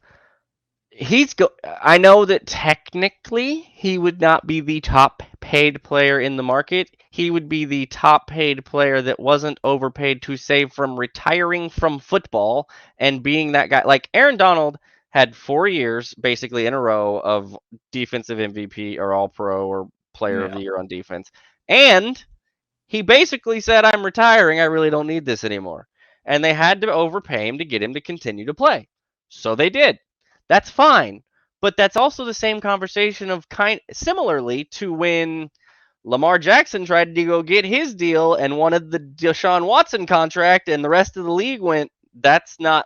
I know that technically he would not be the top paid player in the market. He would be the top paid player that wasn't overpaid to save from retiring from football and being that guy. Like Aaron Donald had 4 years basically in a row of defensive MVP or all pro or player of the year on defense. And he basically said, I'm retiring. I really don't need this anymore. And they had to overpay him to get him to continue to play. So they did. That's fine. But that's also the same conversation of similarly to when Lamar Jackson tried to go get his deal and wanted the Deshaun Watson contract and the rest of the league went,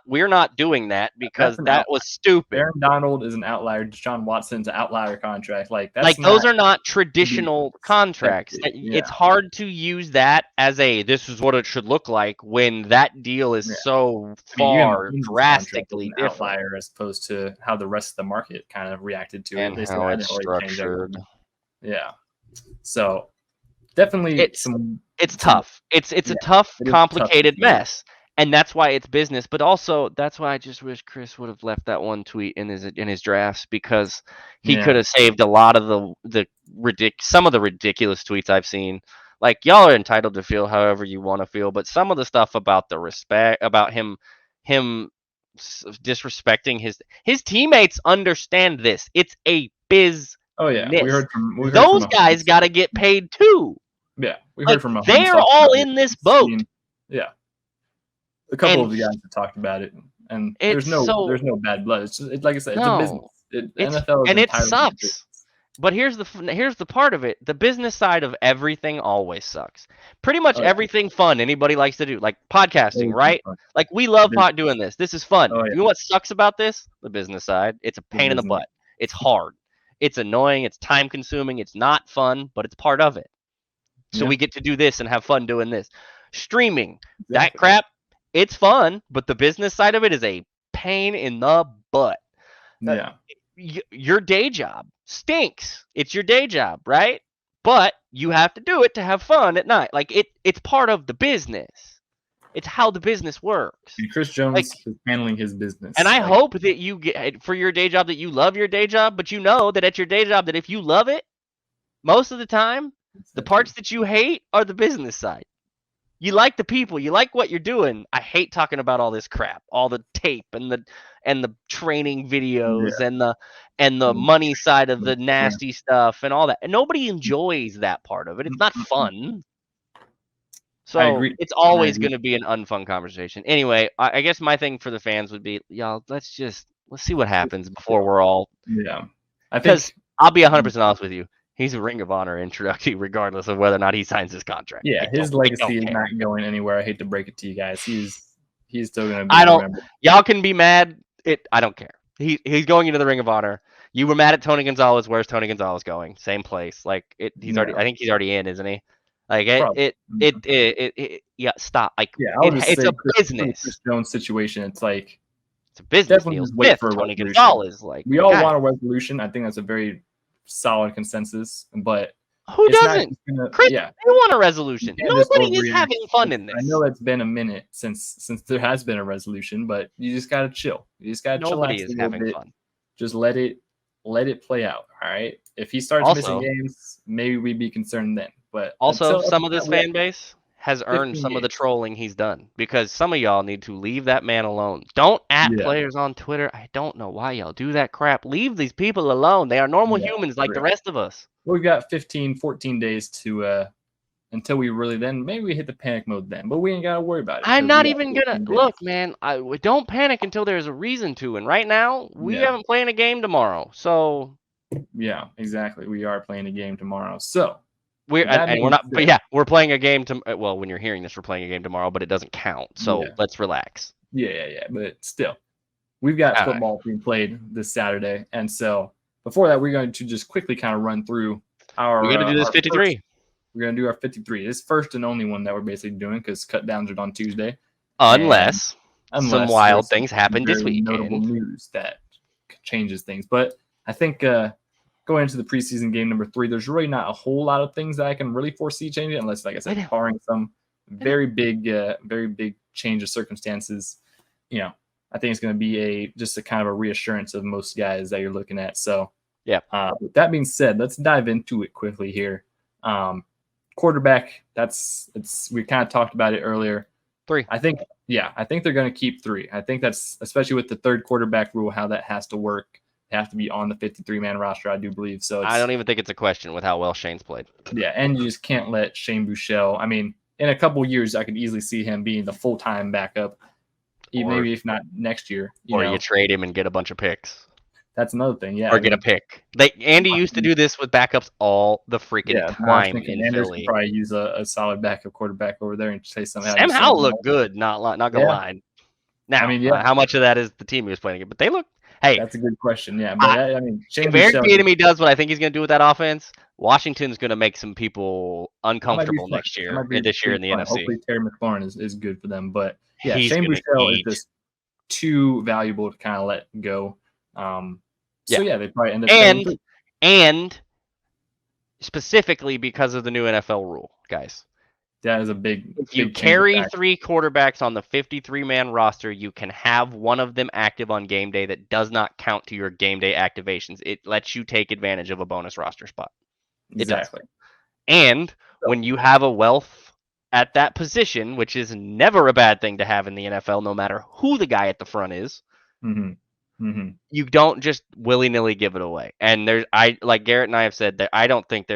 we're not doing that because that was stupid. Aaron Donald is an outlier. Deshaun Watson's an outlier contract. Those are not traditional contracts. It's hard to use that as this is what it should look like when that deal is so far drastically different. Outlier as opposed to how the rest of the market kind of reacted to and it. How it's structured. Yeah. So definitely it's tough. It's a tough, complicated mess. And that's why it's business, but also that's why I just wish Chris would have left that one tweet in his drafts because he could have saved a lot of some of the ridiculous tweets I've seen. Like y'all are entitled to feel however you want to feel, but some of the stuff about the respect, about him disrespecting his teammates understand this. It's a business. Oh yeah, we heard from Those guys got to get paid too. Yeah, we heard from they're all in this boat. Yeah, a couple of the guys have talked about it, and there's no bad blood. It's just, like I said, it's a business. NFL is and it sucks. But here's the part of it. The business side of everything always sucks. Pretty much everything fun anybody likes to do, like podcasting, right? Like we love doing this. This is fun. You know what sucks about this? The business side. It's a pain in the butt. It's hard. It's annoying. It's time consuming. It's not fun, but it's part of it. So we get to do this and have fun doing this. Streaming, that crap, it's fun, but the business side of it is a pain in the butt. Yeah. Your day job stinks. It's your day job, right? But you have to do it to have fun at night. Like it's part of the business. It's how the business works. And Chris Jones is handling his business. And I hope that you get for your day job that you love your day job, but you know that at your day job that if you love it, most of the time, the parts that you hate are the business side. You like the people, you like what you're doing. I hate talking about all this crap, all the tape and the training videos and the money side of the nasty stuff and all that. And nobody enjoys that part of it. It's not fun. So I agree. It's always going to be an unfun conversation. Anyway, I guess my thing for the fans would be, y'all, let's see what happens before we're all. Yeah. Because I'll be 100% honest with you. He's a Ring of Honor introductee, regardless of whether or not he signs his contract. Yeah, his legacy is not going anywhere. I hate to break it to you guys. He's still going to be remembered. Y'all can be mad. I don't care. He's going into the Ring of Honor. You were mad at Tony Gonzalez. Where's Tony Gonzalez going? Same place. Like he's already. I think he's already in, isn't he? Like stop. Like it's a business. Chris Jones situation. It's like it's a business deal. Wait for Tony Gonzalez. Like we all want a resolution. I think that's a very solid consensus, but who doesn't? Chris, you want a resolution. Nobody is having fun in this. I know it's been a minute since there has been a resolution, but you just gotta chill. You just gotta chill. Nobody is having fun. Just let it play out. All right. If he starts missing games, maybe we'd be concerned then. But also, some of this fan base has earned some of the trolling he's done because some of y'all need to leave that man alone. Don't players on Twitter. I don't know why y'all do that crap. Leave these people alone. They are normal humans like the rest of us. We've got 15, 14 days to until we really maybe we hit the panic mode then, but we ain't got to worry about it. I'm not even going to look, man. Don't panic until there's a reason to. And right now, we haven't playing a game tomorrow. So yeah, exactly. We are playing a game tomorrow. So we're not, but we're playing a game well, when you're hearing this, we're playing a game tomorrow, but it doesn't count. So let's relax. Yeah. But still, we've got football being played this Saturday. And so before that, we're going to just quickly kind of run through we're going to do this 53. We're going to do our 53. This first and only one that we're basically doing because cut downs are on Tuesday. Unless some wild things happen this weekend. Notable news that changes things. But I think going into the preseason game number 3, there's really not a whole lot of things that I can really foresee changing unless, like I said, barring some very big change of circumstances. You know, I think it's going to be just a kind of a reassurance of most guys that you're looking at. So, with that being said, let's dive into it quickly here. Quarterback, we kind of talked about it earlier. 3. I think they're going to keep 3. I think that's especially with the third quarterback rule, how that has to work. Have to be on the 53-man roster, I do believe. So I don't even think it's a question with how well Shane's played. Yeah, and you just can't let Shane Buechele. I mean, in a couple years, I could easily see him being the full-time backup, maybe if not next year. You trade him and get a bunch of picks. That's another thing, yeah. Or get a pick. Andy used to do this with backups all the freaking time in Philly. Could probably use a solid backup quarterback over there and say something. Sam Howell looked good, not gonna lie. Now, how much of that is the team he was playing against? But they look. Hey, that's a good question. Yeah, but I mean, if Eric Bieniemy does what I think he's going to do with that offense, Washington's going to make some people uncomfortable this year in the NFC. Hopefully, Terry McLaurin is good for them. But yeah, Shane Buechele is just too valuable to kind of let go. So they probably end up and specifically because of the new NFL rule, guys. That is a big. If you carry 3 quarterbacks on the 53-man roster, you can have one of them active on game day that does not count to your game day activations. It lets you take advantage of a bonus roster spot. Exactly. And when you have a wealth at that position, which is never a bad thing to have in the NFL, no matter who the guy at the front is. You don't just willy-nilly give it away. And like Garrett and I have said that I don't think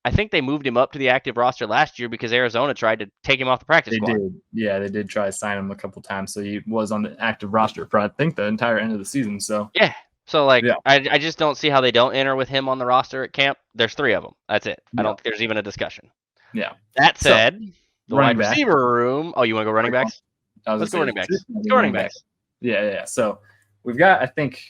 I think they moved him up to the active roster last year because Arizona tried to take him off the practice squad. Did. Yeah, they did try to sign him a couple times, so he was on the active roster for I think the entire end of the season. So yeah. So like I just don't see how they don't enter with him on the roster at camp. There's 3 of them. That's it. I don't think there's even a discussion. Yeah. That said, the wide back. receiver room. Oh, you want to go running backs? Let's go running backs. Let's go running backs. Yeah. So we've got, I think,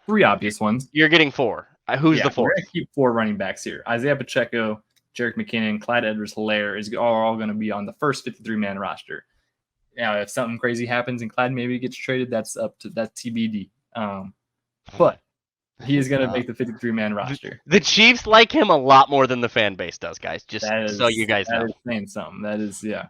3 obvious ones. You're getting 4. Who's the 4th? We're gonna keep 4 running backs here. Isaiah Pacheco, Jerick McKinnon, Clyde Edwards-Helaire are all going to be on the first 53-man roster. Now, if something crazy happens and Clyde maybe gets traded, that's TBD. But he is going to make the 53-man roster. The Chiefs like him a lot more than the fan base does, guys. Just so you guys know. That is saying something. That is, yeah.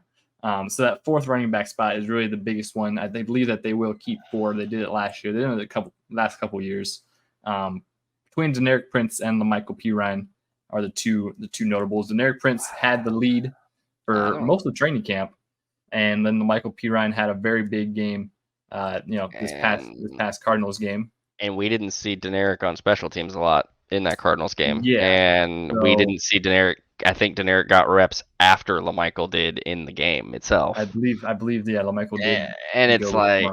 So that 4th running back spot is really the biggest one. I believe that they will keep 4. They did it last year. They did it last couple years. Between Deneric Prince and LaMichael Pirine are the two notables. Deneric Prince had the lead for most of the training camp, and then LaMichael Pirine had a very big game. This past Cardinals game. And we didn't see Deneric on special teams a lot in that Cardinals game. Yeah. And we didn't see Deneric. I think Deneric got reps after LaMichael did in the game itself. I believe, LaMichael did. And it's like,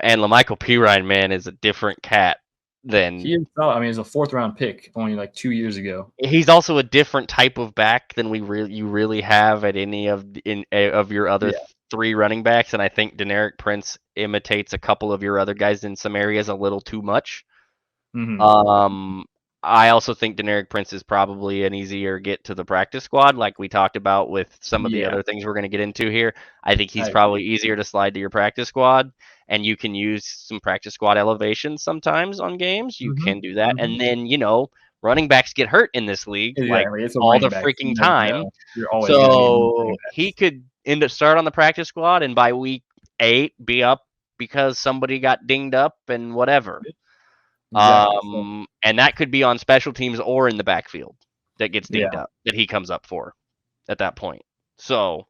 and LaMichael Pirine, man, is a different cat than he himself. I mean, he's a 4th-round pick only like 2 years ago. He's also a different type of back than you really have at any of your other 3 running backs, and I think Deneric Prince imitates a couple of your other guys in some areas a little too much. I also think Deneric Prince is probably an easier get to the practice squad, like we talked about with some of the other things we're going to get into here. I think he's probably easier to slide to your practice squad, and you can use some practice squad elevation sometimes on games. You can do that, and then running backs get hurt in this league all the freaking time. So he could end up start on the practice squad, and by week 8 be up because somebody got dinged up and whatever. And that could be on special teams or in the backfield that gets dinged up that he comes up for at that point. So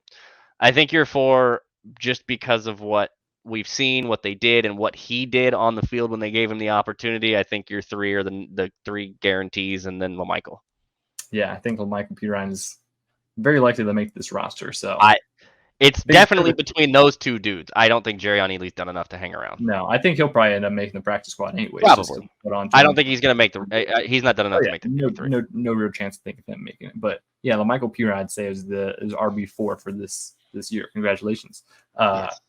I think you're 4 just because of what we've seen, what they did, and what he did on the field when they gave him the opportunity. I think your 3 are the 3 guarantees, and then LaMichael. Yeah, I think LaMichael Pirine is very likely to make this roster. So it's definitely between those 2 dudes. I don't think Jerry Onely's done enough to hang around. No, I think he'll probably end up making the practice squad anyway. Probably. I don't think he's going to make he's not done enough to make the no real chance to think of him making it. But yeah, LaMichael Pirine, I'd say, is RB4 for this year. Congratulations. Yes.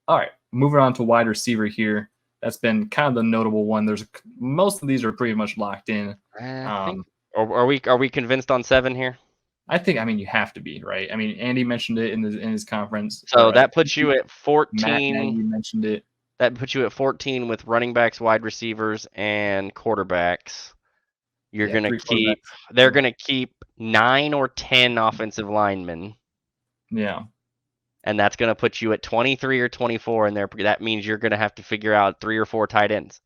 All right, moving on to wide receiver here. That's been kind of the notable one. Most of these are pretty much locked in. Are we convinced on 7 here? I think, you have to be, right? Andy mentioned it in his conference. So that puts you at 14. Matt Nagy mentioned it. That puts you at 14 with running backs, wide receivers, and quarterbacks. They're going to keep 9 or 10 offensive linemen. Yeah. And that's going to put you at 23 or 24 in there. That means you're going to have to figure out 3 or 4 tight ends.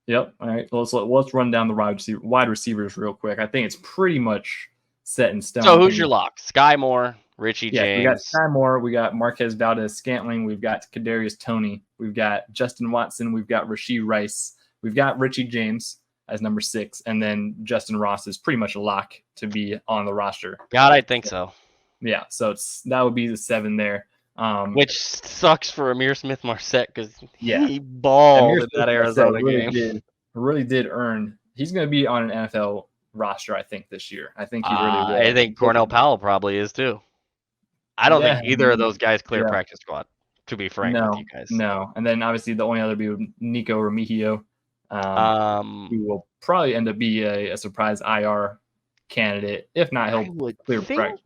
Yep. All right. Let's run down the wide receivers real quick. I think it's pretty much set in stone. So who's your lock? Sky Moore, Richie James. We got Sky Moore. We got Marquez Valdez-Scantling. We've got Kadarius Toney. We've got Justin Watson. We've got Rashee Rice. We've got Richie James as number 6. And then Justin Ross is pretty much a lock to be on the roster. God, I think so. Yeah. So that would be the 7 there. Which sucks for Amir Smith-Marset because he balled in that Arizona game. Really did earn. He's going to be on an NFL roster, I think, this year. I think he really will. I think Cornell Powell probably is too. I don't think either of those guys clear practice squad, to be frank with you guys. No. And then obviously the only other be Nico Remigio. He will probably end up be a surprise IR candidate. If not, he'll clear practice.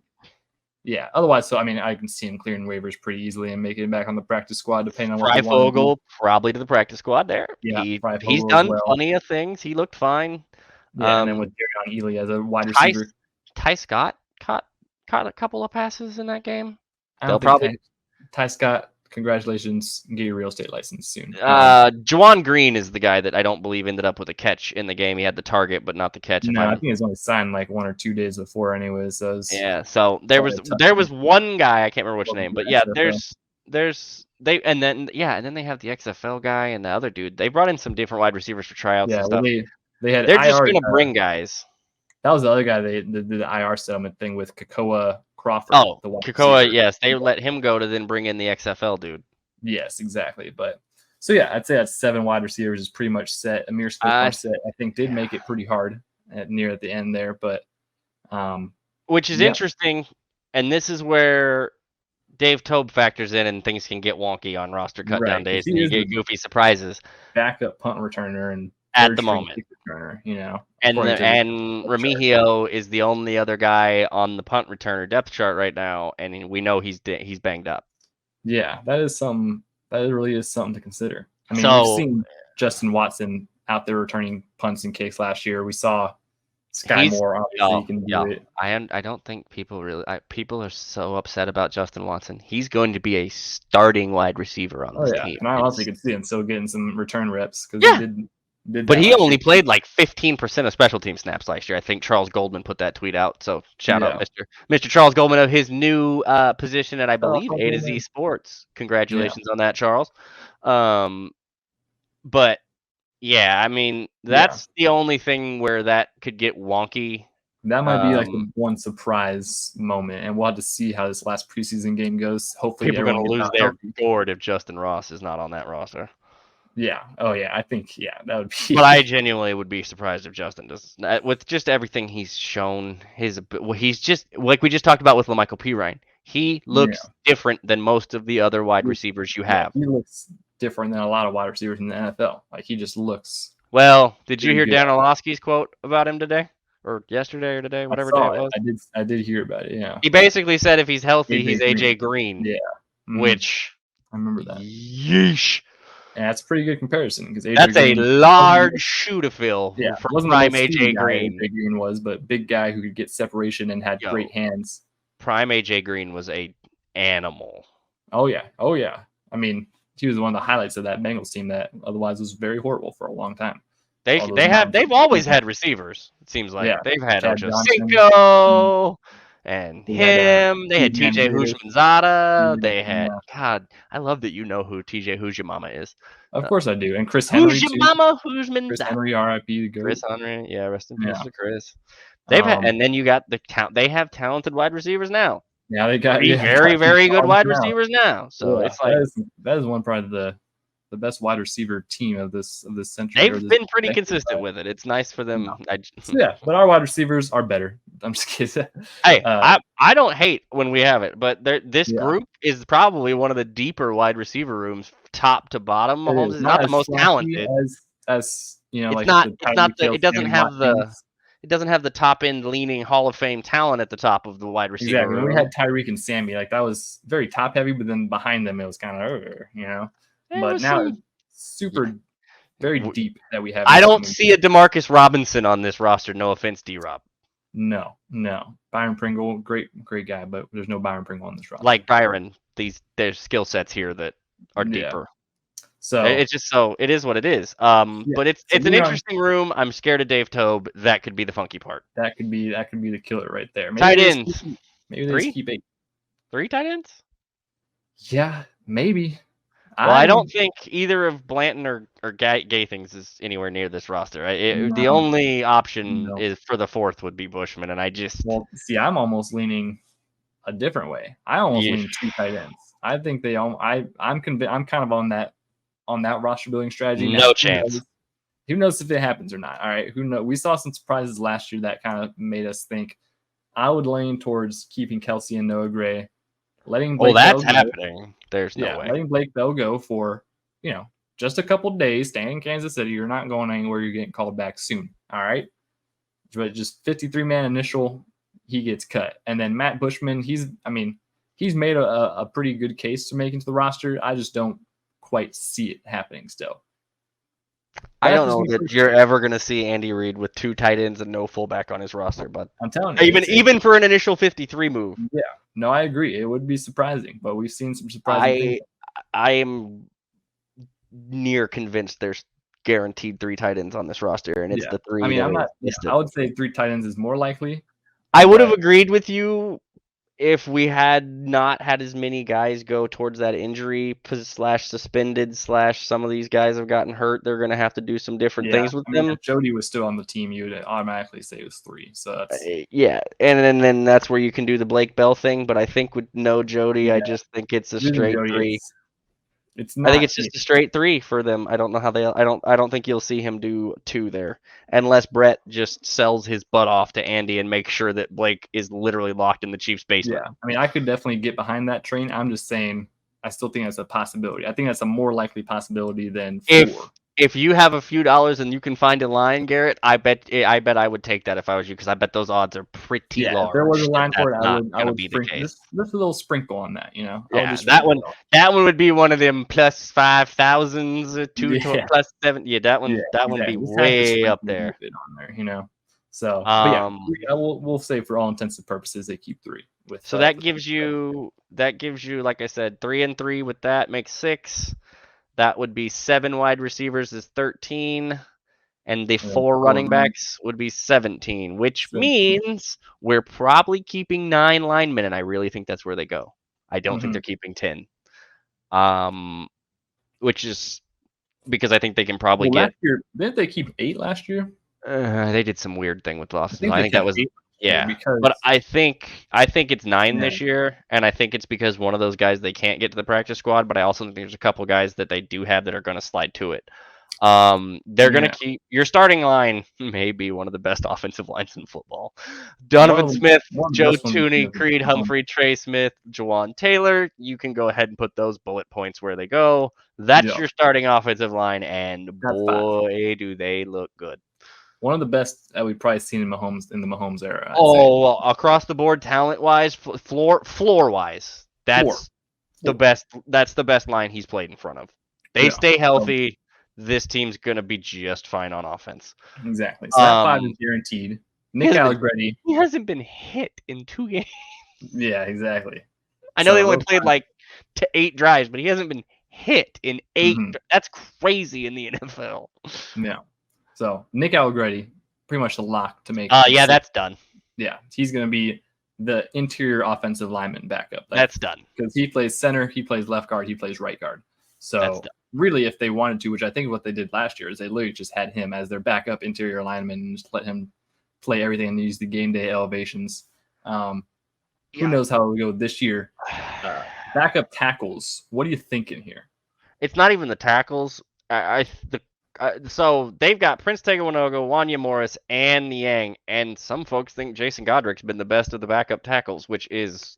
Yeah. Otherwise, I can see him clearing waivers pretty easily and making it back on the practice squad, depending on what he wants. Freifogel probably to the practice squad there. Yeah, he's done plenty of things. He looked fine. Yeah, and then with Darion Ely as a wide receiver. Ty Scott caught a couple of passes in that game. Ty Scott congratulations, get your real estate license soon. Juwan Green is the guy that I don't believe ended up with a catch in the game. He had the target, but not the catch. No, I think it's only signed like 1 or 2 days before, anyways. So yeah. So there was one guy, I can't remember which name, but yeah, there's and then they have the XFL guy and the other dude. They brought in some different wide receivers for tryouts and stuff. They're just gonna bring guys. That was the other guy they did the IR settlement thing with Kakoa Crawford. Oh, Kakoa, yes, they let him go to then bring in the XFL dude. Yes, exactly. But so yeah, I'd say that 7 wide receivers is pretty much set. Amir Smith-Marset, I think, did make it pretty hard at the end there, but which is interesting, and this is where Dave Tobe factors in, and things can get wonky on roster cut down days, and you get goofy surprises. Backup punt returner and at the moment, returner, you know, and Remigio is the only other guy on the punt returner depth chart right now, and we know he's banged up. Yeah, that really is something to consider. I mean, we've seen Justin Watson out there returning punts and kicks last year. We saw Sky Moore, obviously, can do it. I don't think people are so upset about Justin Watson. He's going to be a starting wide receiver on this team. And I honestly could see him still getting some return reps because he did. But he only played like 15% of special team snaps last year. I think Charles Goldman put that tweet out. So shout out Mr. Charles Goldman of his new position at, I believe, A to Z Sports. Congratulations on that, Charles. But yeah, I mean, that's the only thing where that could get wonky. That might be like the one surprise moment, and we'll have to see how this last preseason game goes. Hopefully, people are going to lose their gourd if Justin Ross is not on that roster. Yeah. Oh, yeah. I think, that would be. But I genuinely would be surprised if Justin does. With just everything he's shown, he's just, like we just talked about with LaMichael Pirine. He looks different than most of the other wide receivers you have. He looks different than a lot of wide receivers in the NFL. Like, he just looks. Well, did you hear Dan Orlovsky's quote about him today? Or yesterday or today, whatever day it was? I did hear about it, yeah. He basically said if he's healthy, he's AJ Green. Yeah. Which. I remember that. Yeesh. And that's a pretty good comparison because that's a large shoe to fill. Yeah, for prime AJ Green. AJ Green was, but big guy who could get separation and had great hands. Prime AJ Green was a animal. Oh yeah. I mean, he was one of the highlights of that Bengals team that otherwise was very horrible for a long time. They've always had receivers. It seems like they've had Ocho Cinco. And they had TJ Houshmandzadeh. They had God. I love that you know who TJ Houshmandzadeh is. Of course I do. And Chris Henry Houshmandzadeh. Chris Henry, R.I.P. Chris Henry, rest in peace to Chris. They've had, and then you got they have talented wide receivers now. Yeah, they got very, very good wide receivers now. So it's like that is one probably the best wide receiver team of this century. They've been pretty consistent with it. It's nice for them. But our wide receivers are better. I'm just kidding. Hey, I don't hate when we have it, but this group is probably one of the deeper wide receiver rooms, top to bottom. Mahomes is not the most talented. As you know, it doesn't have the top end leaning Hall of Fame talent at the top of the wide receiver room. We had Tyreek and Sammy, like that was very top heavy, but then behind them it was kind of But now it's super, very deep that we have. I don't see a Demarcus Robinson on this roster. No offense, D-Rob. No. Byron Pringle, great guy, but there's no Byron Pringle on this roster. Like Byron, there's skill sets here that are deeper. So it's just it is what it is. But it's an interesting room. I'm scared of Dave Tobe. That could be the funky part. That could be the killer right there. Maybe tight ends. Maybe they keep 8. 3 tight ends? Yeah, maybe. Well, I don't think either of Blanton or Gaithings is anywhere near this roster. The only option is for the 4th would be Bushman, and I'm almost leaning a different way. I almost lean 2 tight ends. I think I'm convinced. I'm kind of on that roster building strategy. No chance. Who knows if it happens or not? All right, who knows? We saw some surprises last year that kind of made us think. I would lean towards keeping Kelsey and Noah Gray. Letting Blake that's happening. There's no way. Letting Blake Bell go for, just a couple days, staying in Kansas City. You're not going anywhere. You're getting called back soon. All right. But just 53-man initial, he gets cut. And then Matt Bushman, he's made a pretty good case to make into the roster. I just don't quite see it happening still. I don't know that you're ever going to see Andy Reid with 2 tight ends and no fullback on his roster, but I'm telling you, even for an initial 53 move. Yeah, no, I agree. It would be surprising, but we've seen some surprising things. I am near convinced there's guaranteed 3 tight ends on this roster, and it's Yeah. the 3 I mean, that I'm are not. Yeah, listed. I would say 3 tight ends is more likely. I would have but- agreed with you if we had not had as many guys go towards that injury slash suspended slash some of these guys have gotten hurt. They're going to have to do some different Yeah, things with I mean, them. if Jody was still on the team, you would automatically say it was 3. So that's Yeah, and then that's where you can do the Blake Bell thing. But I think with no Jody, I Yeah. just think it's a Losing straight Jody, 3. It's I think not. it's just a straight 3 for them. I don't know how they. I don't think you'll see him do 2 there, unless Brett just sells his butt off to Andy and makes sure that Blake is literally locked in the Chiefs' basement. Yeah, I mean, I could definitely get behind that train. I'm just saying, I still think that's a possibility. I think that's a more likely possibility than 4. If you have a few dollars and you can find a line, Garrett, I bet I would take that if I was you, because I bet those odds are pretty Yeah, large. if there was a line for it, that's I not would going to be the sprinkle case. just a little sprinkle on that. I would Yeah, just that sprinkle one would be one of them plus 5,000, Yeah. plus 7. Yeah, that one would be Just have to way up sprinkle a there. little bit on there. So, but yeah, we'll say for all intents and purposes they keep 3. So that gives you, like I said, 3 and 3 with that makes 6. That would be 7 wide receivers is 13. And the 4 running backs would be 17, which means we're probably keeping 9 linemen, and I really think that's where they go. I don't think they're keeping 10. Which is because I think they can probably get. Last year, didn't they keep 8 last year? They did some weird thing with losses. I think that was 8 because, but I think it's 9 this year, and I think it's because one of those guys they can't get to the practice squad. But I also think there's a couple guys that they do have that are going to slide to it. They're going to keep your starting line, maybe one of the best offensive lines in football. Donovan Smith, Joe Tooney, Creed Humphrey, Trey Smith, Jawan Taylor. You can go ahead and put those bullet points where they go. That's your starting offensive line, and boy, do they look good. One of the best that we've probably seen in the Mahomes era. Well, across the board, talent wise, floor wise, that's the best. That's the best line he's played in front of. They stay healthy. This team's going to be just fine on offense. Exactly. So that 5 is guaranteed. Nick Allegretti. He hasn't been hit in 2 games. Yeah, exactly. I know they only played like 8 drives, but he hasn't been hit in 8. That's crazy in the NFL. Yeah. So Nick Allegretti, pretty much a lock to make. Yeah, that's done. Yeah, he's going to be the interior offensive lineman backup. That's done. Because he plays center, he plays left guard, he plays right guard. So really, if they wanted to, which I think what they did last year is they literally just had him as their backup interior lineman and just let him play everything and use the game day elevations. Who knows how it will go this year? Backup tackles. What are you thinking here? It's not even the tackles. So they've got Prince Tegawanogo, Wanya Morris, and Niang, and some folks think Jason Godrick's been the best of the backup tackles, which is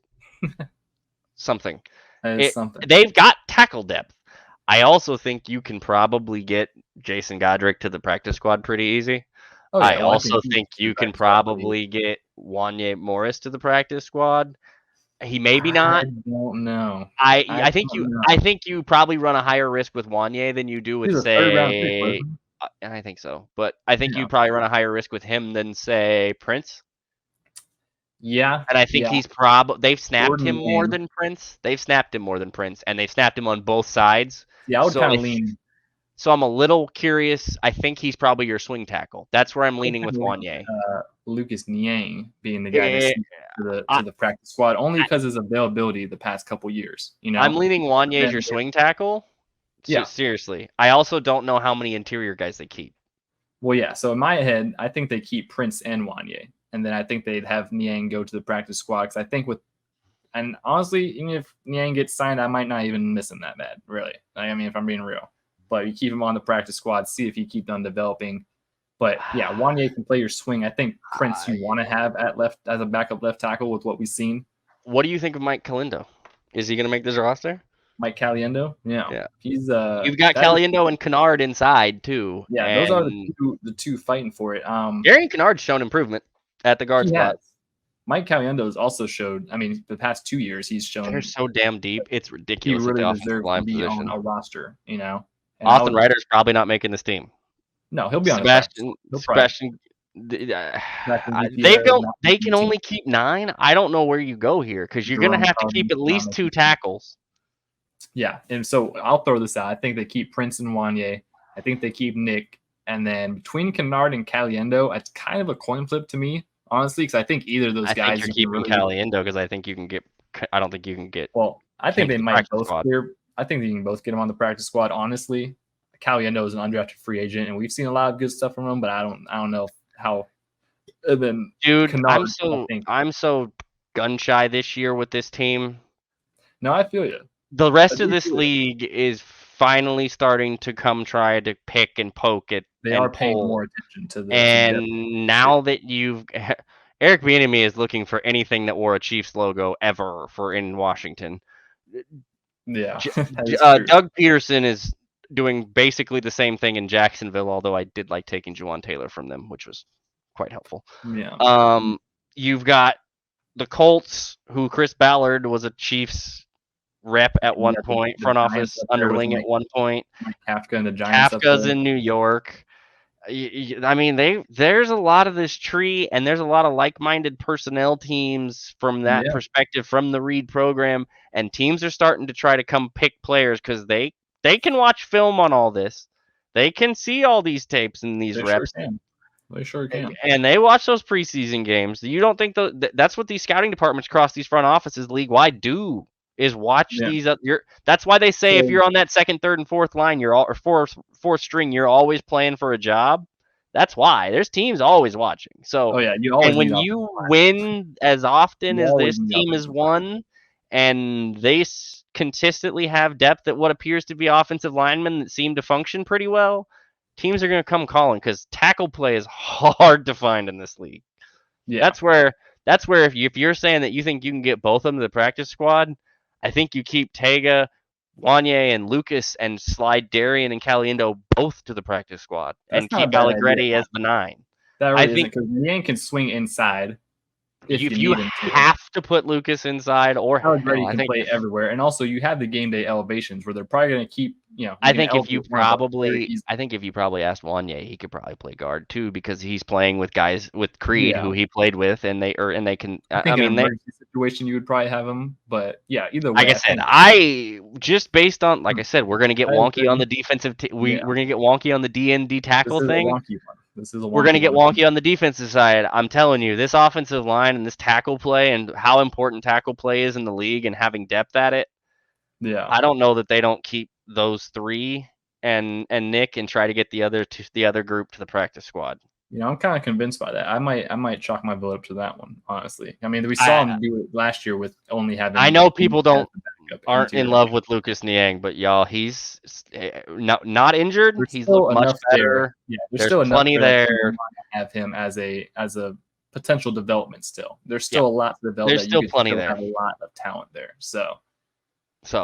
something. They've got tackle depth. I also think you can probably get Jason Godrick to the practice squad pretty easy. I also think you can probably get Wanya Morris to the practice squad. He maybe not. I don't know. I think you probably run a higher risk with Wanya than you do with say. I think so, but I think you'd probably run a higher risk with him than say Prince. Yeah, and I think he's they've snapped him more than Prince. They've snapped him more than Prince, and they've snapped him on both sides. Yeah, I would kind of lean. So I'm a little curious. I think he's probably your swing tackle. That's where I'm leaning with Wanya. Lucas Niang being the guy to the practice squad, only because of his availability the past couple years. I'm leaning Wanya as your swing tackle. Yeah, seriously. I also don't know how many interior guys they keep. Well, yeah. So in my head, I think they keep Prince and Wanya, and then I think they'd have Niang go to the practice squad because I think and honestly, even if Niang gets signed, I might not even miss him that bad, really. I mean, if I'm being real. But you keep him on the practice squad, see if you keep on developing. But yeah, Wanya can play your swing. I think Prince you want to have at left as a backup left tackle with what we've seen. What do you think of Mike Caliendo? Is he going to make this roster? Mike Caliendo? Yeah. He's you've got Caliendo and Kennard inside too. Yeah, those are the two fighting for it. Gary and Kennard's shown improvement at the guard spot. Mike Caliendo has also showed. I mean, the past 2 years he's shown. They're so damn deep. It's ridiculous. He really deserves to be on a roster. And Austin Ryder's probably not making this team. No, he'll be on Sebastian. They can only keep 9. I don't know where you go here because you're going to have to keep at least 2 tackles. Yeah, and so I'll throw this out. I think they keep Prince and Wanye. I think they keep Nick. And then between Kennard and Caliendo, it's kind of a coin flip to me, honestly, because I think either of those guys. I think you're keeping Caliendo because I think you can get. I don't think you can get. Well, I think they might both squad. clear. I think they can both get him on the practice squad. Honestly, Caliendo is an undrafted free agent, and we've seen a lot of good stuff from him. But I don't know how. And then dude, Kennard, I'm so gun shy this year with this team. No, I feel you. The rest of this league is finally starting to try to pick and poke it. They are paying more attention to this. And now that Eric Bieniemy is looking for anything that wore a Chiefs logo ever in Washington. Yeah. Doug Peterson is doing basically the same thing in Jacksonville, although I did like taking Juwan Taylor from them, which was quite helpful. Yeah. You've got the Colts, who Chris Ballard was a Chiefs rep at one point, front office underling at one point. Kafka and the Giants. Kafka's in New York. I mean, there's a lot of this tree, and there's a lot of like-minded personnel teams from that perspective, from the Reed program, and teams are starting to try to come pick players because they can watch film on all this. They can see all these tapes and these reps. They sure can. And they watch those preseason games. You don't think that's what these scouting departments across these front offices league-wide do? Is watch these up. That's why they say if you're on that second, third, and fourth line, or fourth string, you're always playing for a job. That's why there's teams always watching. So, when you win as often as this team has won, and they consistently have depth at what appears to be offensive linemen that seem to function pretty well, teams are going to come calling because tackle play is hard to find in this league. Yeah, that's where if you're saying that you think you can get both of them to the practice squad. I think you keep Tega, Wanye, and Lucas and slide Darian and Caliendo both to the practice squad and keep Allegretti as the 9. That really I think because Niang can swing inside. If you have to put Lucas inside or Allegretti can play everywhere, and also you have the game day elevations where they're probably going to keep. I think if you probably asked Wanye, he could probably play guard too because he's playing with guys with Creed who he played with, and they can. I mean, in an emergency situation, you would probably have him, but either way. Like I said, I just based on we're going to get wonky on the defensive. We're going to get wonky on the D&D tackle thing. We're going to get wonky on the defensive side. I'm telling you, this offensive line and this tackle play and how important tackle play is in the league and having depth at it. Yeah, I don't know that they don't keep those 3 and Nick and try to get the other group to the practice squad. I'm kind of convinced by that. I might chalk my vote up to that one, honestly. I mean, we saw him do it last year with only having. I know people aren't in love with Lucas Niang, but y'all, he's not injured. He's much better. Yeah, there's still plenty there. Have him as a potential development still. There's still a lot to develop. There's still plenty there. Have a lot of talent there. So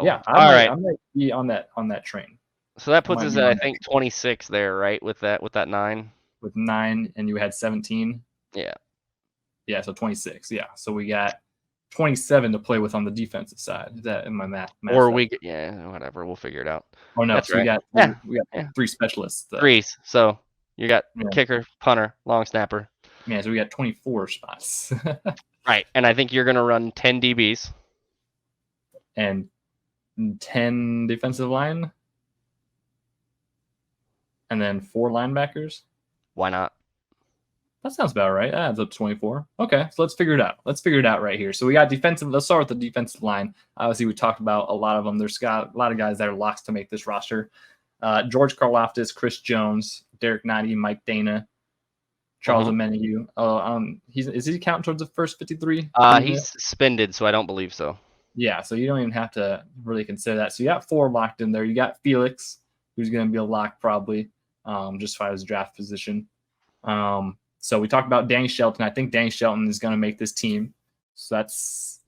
yeah, I might be on that train. So that puts us at I think 26 there, right? With that 9. With 9, and you had 17. Yeah. So 26. Yeah. So we got 27 to play with on the defensive side. Is that in my math? Or whatever. We'll figure it out. Oh no, that's right. we got 3 specialists. 3. So you got kicker, punter, long snapper. Yeah. So we got 24 spots. Right, and I think you're going to run 10 DBs and 10 defensive line. And then 4 linebackers. Why not? That sounds about right. That adds up to 24. Okay, so let's figure it out. Let's figure it out right here. So we got defensive. Let's start with the defensive line. Obviously, we talked about a lot of them. There's got a lot of guys that are locks to make this roster. George Karlaftis, Chris Jones, Derek Nottie, Mike Dana, Charles Omenihu. Is he counting towards the first 53? He's suspended, so I don't believe so. Yeah, so you don't even have to really consider that. So you got 4 locked in there. You got Felix, who's going to be a lock probably. Just by his draft position. So we talked about Danny Shelton. I think Danny Shelton is going to make this team. So that's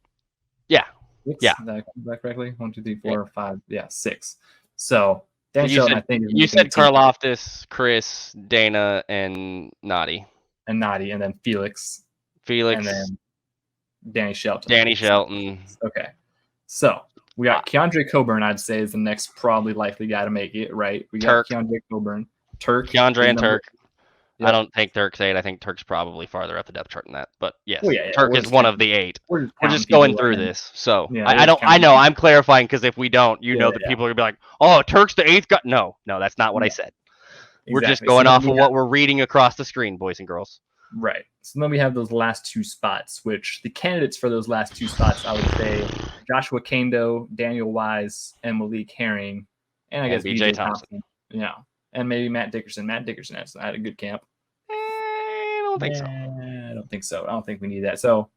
6? Did I come back correctly? 1, 2, 3, 4, 5. Yeah, 6. So Danny Shelton, I think. You said Karlaftis, Chris, Dana, and Nottie. And then Felix. And then Danny Shelton. Okay. So we got Keandre Coburn, I'd say, is the next probably likely guy to make it, right? We got Keandre Coburn. Turk. Keandre and Turk. I don't think Turk's 8. I think Turk's probably farther up the depth chart than that. But yes, Well, yeah, Turk we're is just one counting, of the 8. we're just We're counting just going people through in. this. So Yeah, I don't. I know. I'm clarifying because if we don't, that people are gonna be like, "Oh, Turk's the 8th guy." No, that's not what I said. We're just going off of what we're reading across the screen, boys and girls. Right. So then we have those last 2 spots, which the candidates for those last 2 spots, I would say Joshua Kando, Daniel Wise, and Malik Herring, and I guess BJ Thompson. Yeah. And maybe Matt Dickerson. Matt Dickerson had a good camp. I don't think so. I don't think so. I don't think we need that. So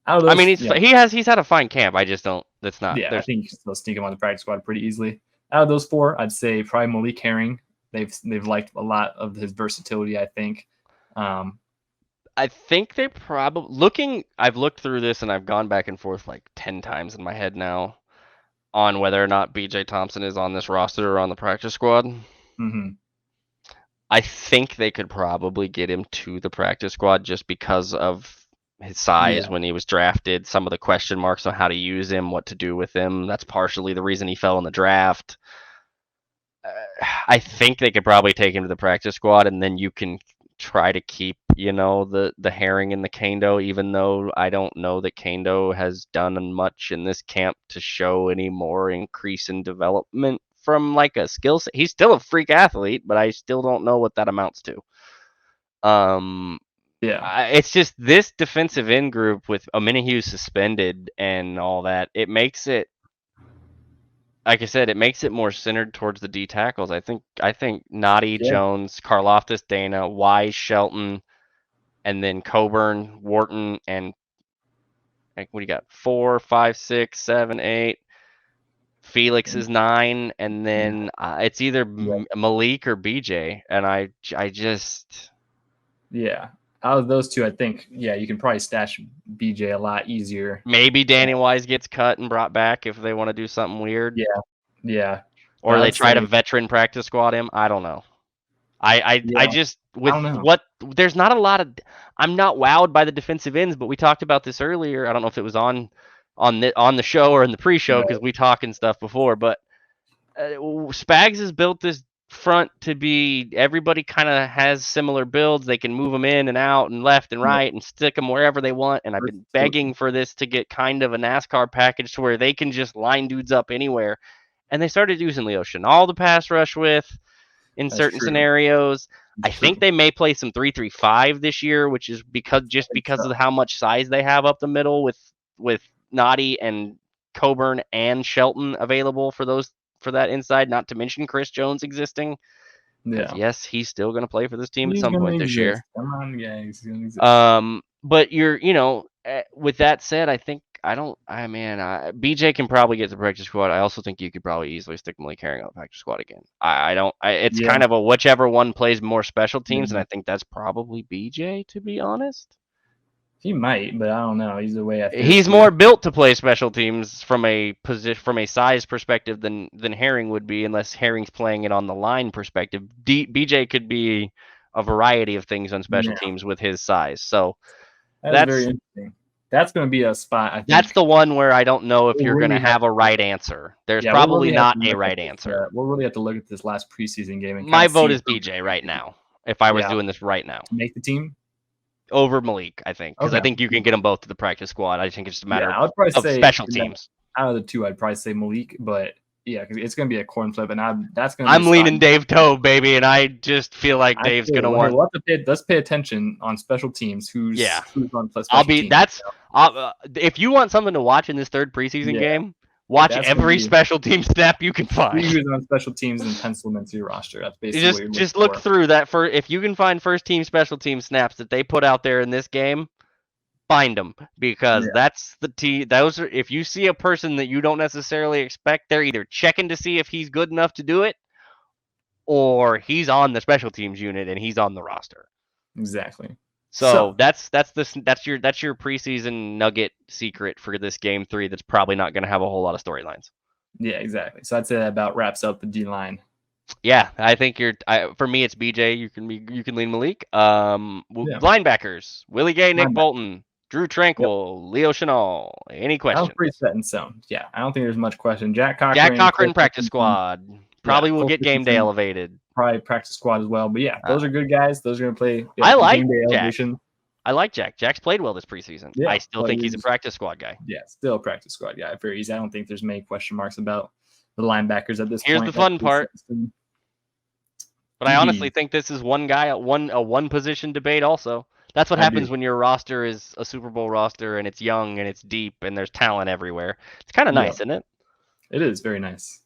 out of those, I mean, he's had a fine camp. I just don't. That's not. Yeah, I think you can still sneak him on the practice squad pretty easily. Out of those 4, I'd say probably Malik Herring. They've liked a lot of his versatility, I think. I think they probably I've looked through this and I've gone back and forth like 10 times in my head now on whether or not BJ Thompson is on this roster or on the practice squad. Mm-hmm. I think they could probably get him to the practice squad just because of his size when he was drafted, some of the question marks on how to use him, what to do with him. That's partially the reason he fell in the draft. I think they could probably take him to the practice squad, and then you can try to keep, the Herring and the Kando, even though I don't know that Kando has done much in this camp to show any more increase in development from like a skill set. He's still a freak athlete, but I still don't know what that amounts to. It's just this defensive end group with Omenihu suspended and all that. It makes it, like I said, it makes it more centered towards the D tackles. I think Noddy, Jones, Karlaftis, Dana, Wise, Shelton, and then Coburn, Wharton, and like what do you got? 4, 5, 6, 7, 8. Felix is 9, and then it's either Malik or BJ, and I just out of those 2, I think you can probably stash BJ a lot easier. Maybe Danny Wise gets cut and brought back if they want to do something weird. Or they try to veteran practice squad him. I don't know. I just there's not a lot of. I'm not wowed by the defensive ends, but we talked about this earlier. I don't know if it was on the show or in the pre-show because we talk and stuff before, but Spags has built this front to be everybody kind of has similar builds. They can move them in and out and left and right and stick them wherever they want. And I've been begging for this to get kind of a NASCAR package to where they can just line dudes up anywhere. And they started using Leo Chenal to pass rush with in certain scenarios. I think they may play some 3-3-5 this year, which is because of how much size they have up the middle with Noddy and Coburn and Shelton available for that inside, not to mention Chris Jones existing. Yes, he's still going to play for this team at some point this year. Come on, he's going to exist. But with that said, I think BJ can probably get the practice squad. I also think you could probably easily stick Malik Herring on the practice squad again. It's kind of a whichever one plays more special teams, and I think that's probably BJ, to be honest. He might, but I don't know. He's more built to play special teams from a size perspective than Herring would be, unless Herring's playing it on the line perspective. BJ could be a variety of things on special teams with his size. So that's very interesting. That's going to be a spot. I think. That's the one where I don't know if you're going to have a right answer. There's probably not a right answer. We'll really have to look at this last preseason game. And my vote is BJ right now. If I was doing this right now, to make the team over Malik, I think, because I think you can get them both to the practice squad. I think it's just a matter of say special teams. Out of the 2, I'd probably say Malik, but because it's going to be a coin flip, and I'm leaning Dave Toe, baby, and I just feel like Dave's going to want. Let's pay attention on special teams. Who's on special teams. If you want something to watch in this 3rd preseason game, watch every special team snap you can find. Who's on special teams and pencil them into your roster. That's basically just look through that if you can find first team special team snaps that they put out there in this game. Find them, because that's the if you see a person that you don't necessarily expect, they're either checking to see if he's good enough to do it, or he's on the special teams unit and he's on the roster. Exactly. So that's your preseason nugget secret for this game 3. That's probably not going to have a whole lot of storylines. Yeah, exactly. So I'd say that about wraps up the D line. Yeah, I think for me it's BJ. You can lean Malik. Linebackers: Willie Gay, Nick Bolton, Drew Tranquil, Leo Chenal. Any questions? I'm pretty set in stone. Yeah, I don't think there's much question. Jack Cochran, practice squad. Probably will full get game day 52, elevated. probably practice squad as well. But yeah, those are good guys. Those are going to play I like game day Jack. elevation. I like Jack. Jack's played well this preseason. Yeah, I still think he's a practice squad guy. Yeah, still a practice squad guy. Very easy. I don't think there's many question marks about the linebackers at this Here's point. the fun part. But I honestly DBs. think this is one guy at one position debate also. That's what happens when your roster is a Super Bowl roster and it's young and it's deep and there's talent everywhere. It's kind of nice, isn't it? It is very nice.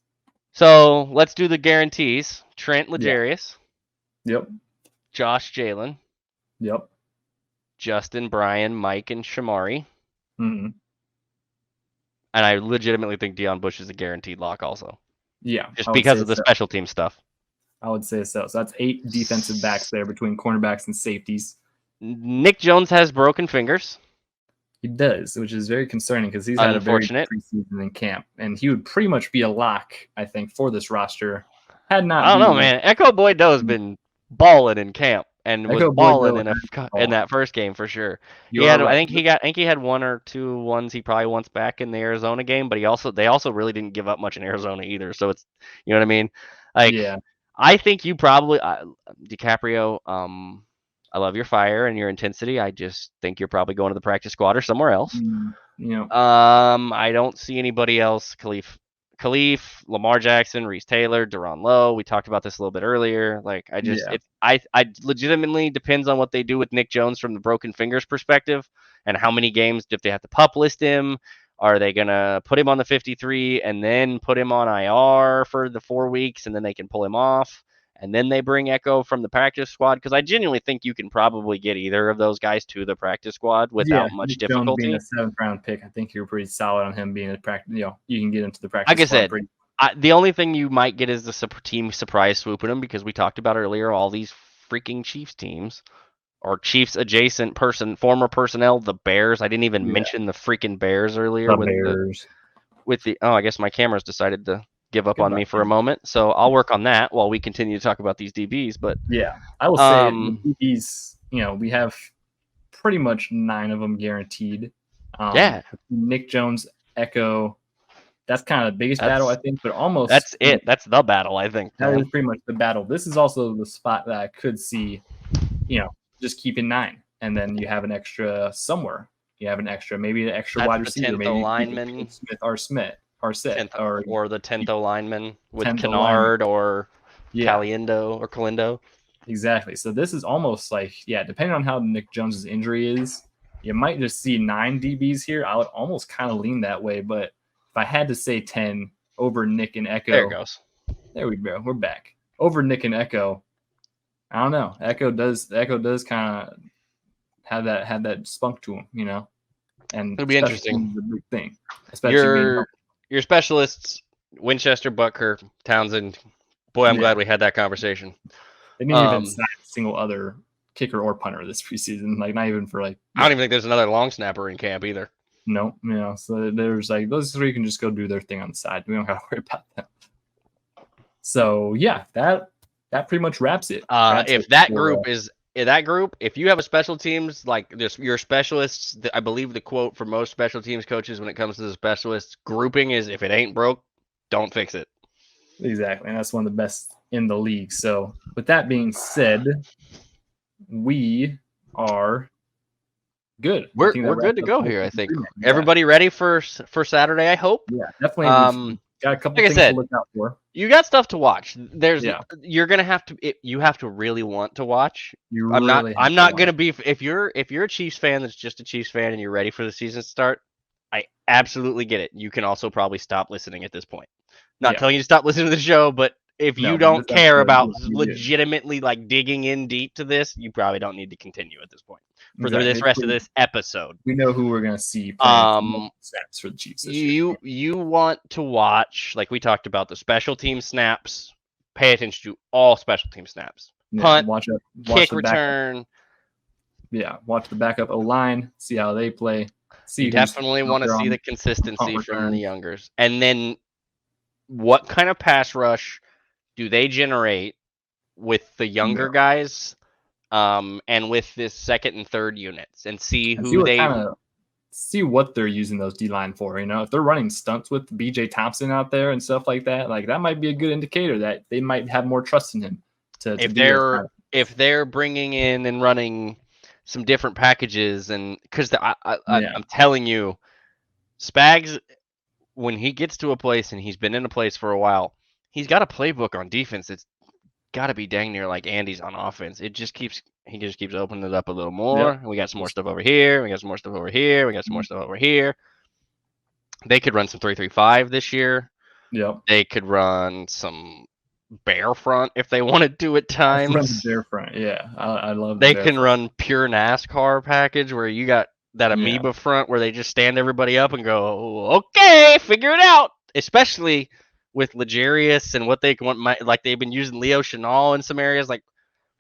So let's do the guarantees. Trent Legarius. Yep. Josh Jalen. Yep. Justin, Brian, Mike, and Shamari. Mm-hmm. And I legitimately think Deion Bush is a guaranteed lock also. Yeah. Just because of the special team stuff. I would say so. So that's 8 defensive backs there between cornerbacks and safeties. Nick Jones has broken fingers. He does, which is very concerning because he's had a very preseason in camp. And he would pretty much be a lock, I think, for this roster. I don't know, man. Echo Boyd-Doe's been balling in camp and was balling in that first game for sure. I think he had 1 or 2 ones he probably wants back in the Arizona game, but they also really didn't give up much in Arizona either. So it's, you know what I mean? Like, yeah. I think you probably DiCaprio. I love your fire and your intensity. I just think you're probably going to the practice squad or somewhere else. Yeah. I don't see anybody else. Khalif, Lamar Jackson, Reese Taylor, Deron Lowe. We talked about this a little bit earlier. Like I legitimately depends on what they do with Nick Jones from the broken fingers perspective and how many games if they have to pup list him. Are they gonna put him on the 53 and then put him on IR for the 4 weeks and then they can pull him off? And then they bring Echo from the practice squad because I genuinely think you can probably get either of those guys to the practice squad without much difficulty. Being a 7th round pick, I think you're pretty solid on him being a practice. You can get into the practice. Like I said, the only thing you might get is the team surprise swooping him because we talked about earlier all these freaking Chiefs teams or Chiefs adjacent former personnel, the Bears. I didn't even mention the freaking Bears earlier I guess my camera's decided to give up on me for a moment, so I'll work on that while we continue to talk about these DBs. But yeah, I will say the DBs, we have pretty much 9 of them guaranteed. Nick Jones, Echo, that's kind of the biggest battle, I think, but almost that's it. That's the battle, I think. That is pretty much the battle. This is also the spot that I could see, just keeping 9, and then you have an extra somewhere. You have an extra, maybe an extra wide receiver, maybe lineman, Smith or the 10th lineman with Kennard or Caliendo. Exactly. So this is almost like, depending on how Nick Jones's injury is, you might just see 9 DBs here. I would almost kind of lean that way, but if I had to say 10 over Nick and Echo, there it goes. There we go. We're back. Over Nick and Echo, I don't know. Echo does kind of have that spunk to him, and it'll be interesting. The big thing, especially your specialists, Winchester, Butker, Townsend. Boy, I'm glad we had that conversation. They didn't even sign a single other kicker or punter this preseason. Like not even for I don't even think there's another long snapper in camp either. No, so there's those 3 can just go do their thing on the side. We don't got to worry about them. So that pretty much wraps it. If that group is in that group, if you have a special teams like this, your specialists, I believe the quote for most special teams coaches when it comes to the specialists grouping is if it ain't broke, don't fix it. Exactly. And that's one of the best in the league. So with that being said, we are good. We're good to go here, I think. Everybody ready for Saturday, I hope? Yeah, definitely. Got a couple things to look out for. You got stuff to watch. You're gonna have to. You have to really want to watch. I'm not gonna be. If you're a Chiefs fan that's just a Chiefs fan and you're ready for the season to start, I absolutely get it. You can also probably stop listening at this point. Not telling you to stop listening to the show, but if you don't care about legitimately digging in deep to this, you probably don't need to continue at this point for this rest of this episode. We know who we're gonna see. Snaps for the Chiefs. You want to watch, like we talked about, the special team snaps. Pay attention to all special team snaps. Punt, kick return. Watch the backup O-line. See how they play. You definitely want to see the consistency from the youngers, and then what kind of pass rush do they generate with the younger guys, and with this second and third units, and see who they see what they're using those D-line for. If they're running stunts with BJ Thompson out there and stuff like that, like that might be a good indicator that they might have more trust in him to if they're bringing in and running some different packages, and because I'm telling you, Spags, when he gets to a place and he's been in a place for a while, he's got a playbook on defense. It's got to be dang near like Andy's on offense. He just keeps opening it up a little more. Yep. We got some more stuff over here. We got some more stuff over here. We got some more stuff over here. They could run some 3-3-5 this year. Yep. They could run some bear front if they wanted to at times. Run the bear front. Yeah, I love. They can run pure NASCAR package where you got that amoeba front where they just stand everybody up and go, okay, figure it out. Especially with Legarius and what they want, like they've been using Leo Chenal in some areas. Like,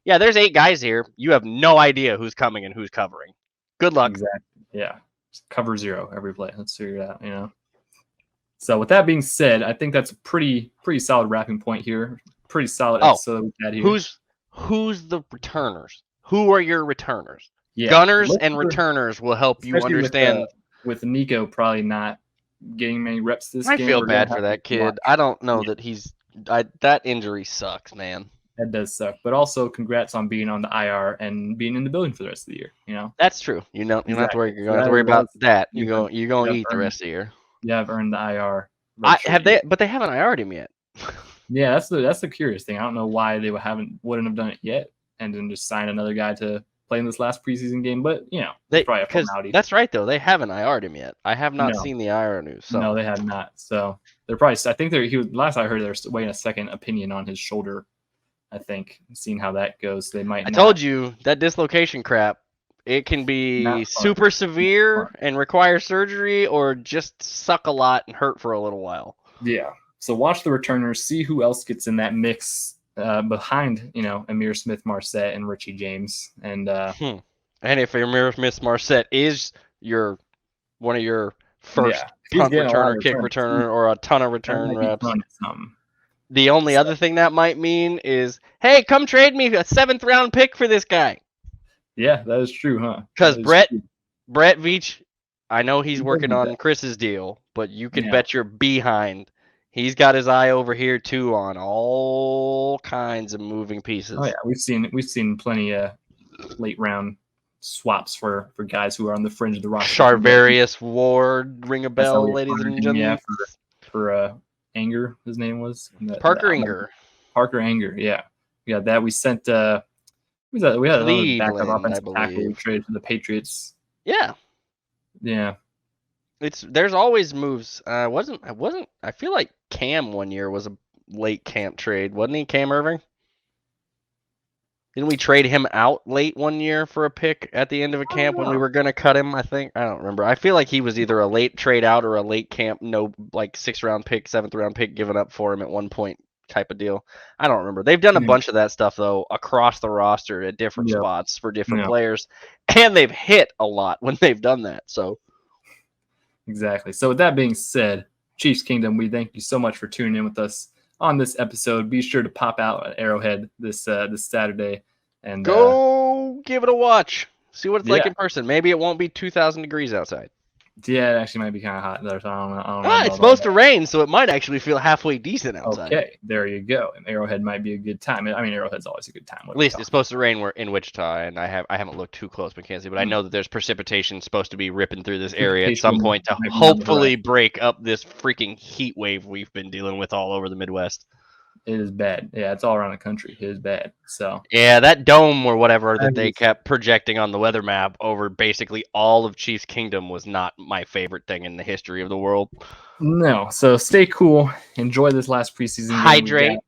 yeah, there's 8 guys here. You have no idea who's coming and who's covering. Good luck. Exactly. Yeah, just cover 0 every play. Let's figure it out. So with that being said, I think that's a pretty solid wrapping point here. Pretty solid episode we've had here. Who's the returners? Who are your returners? Yeah, gunners and returners will help you understand. With Nico probably not getting many reps this game. I feel bad for that kid. I don't know that that injury sucks, man. That does suck. But also congrats on being on the IR and being in the building for the rest of the year. That's true. You don't have to worry. You don't have to worry about that. You're going to eat the rest of the year. Yeah, I've earned the IR. But they haven't IR'd him yet. Yeah, that's the curious thing. I don't know why they wouldn't have done it yet and then just sign another guy to play in this last preseason game. But it's probably a formality. That's right though. They haven't IR'd him yet. I have not seen the IR news. So. No, they have not. So they're probably. I think last I heard they're waiting a second opinion on his shoulder. I think seeing how that goes, they might. I told you that dislocation crap. It can be super severe and require surgery, or just suck a lot and hurt for a little while. Yeah. So watch the returners, see who else gets in that mix behind, Amir Smith-Marset and Richie James. And if Amir Smith-Marset is one of your first punt returner, kick returner, or a ton of return reps, the only other thing that might mean is, hey, come trade me a 7th round pick for this guy. Yeah, that is true, huh? Because Brett Veach, I know he's working on Chris's deal, but you can bet your behind he's got his eye over here too on all kinds of moving pieces. Oh yeah, we've seen plenty of late round swaps for guys who are on the fringe of the roster. Charvarius Ward, ring a bell, ladies and gentlemen. Yeah, for Anger, his name was Parker Anger. Parker Anger, yeah. We got that. We sent we had another backup offensive tackle we traded to the Patriots. Yeah. Yeah. There's always moves. I feel like Cam one year was a late camp trade, wasn't he? Cam Irving? Didn't we trade him out late one year for a pick at the end of a camp when we were going to cut him, I think? I don't remember. I feel like he was either a late trade out or a late camp, no, like 6th round pick, 7th round pick given up for him at one point type of deal. I don't remember. They've done a bunch of that stuff, though, across the roster at different spots for different players, and they've hit a lot when they've done that. So exactly. So with that being said, Chiefs Kingdom, we thank you so much for tuning in with us on this episode. Be sure to pop out at Arrowhead this Saturday and go give it a watch. See what it's like in person. Maybe it won't be 2,000 degrees outside. Yeah, it actually might be kind of hot there, so I don't know. It's supposed to rain, so it might actually feel halfway decent outside. Okay, there you go. And Arrowhead might be a good time. I mean, Arrowhead's always a good time. At least it's supposed to rain in Wichita, and I haven't looked too close, but can't see. But I know that there's precipitation supposed to be ripping through this area at some point to hopefully break up this freaking heat wave we've been dealing with all over the Midwest. It is bad. Yeah, it's all around the country. It is bad. So yeah, that dome or whatever that they kept projecting on the weather map over basically all of Chiefs Kingdom was not my favorite thing in the history of the world. No. So stay cool. Enjoy this last preseason game. Hydrate.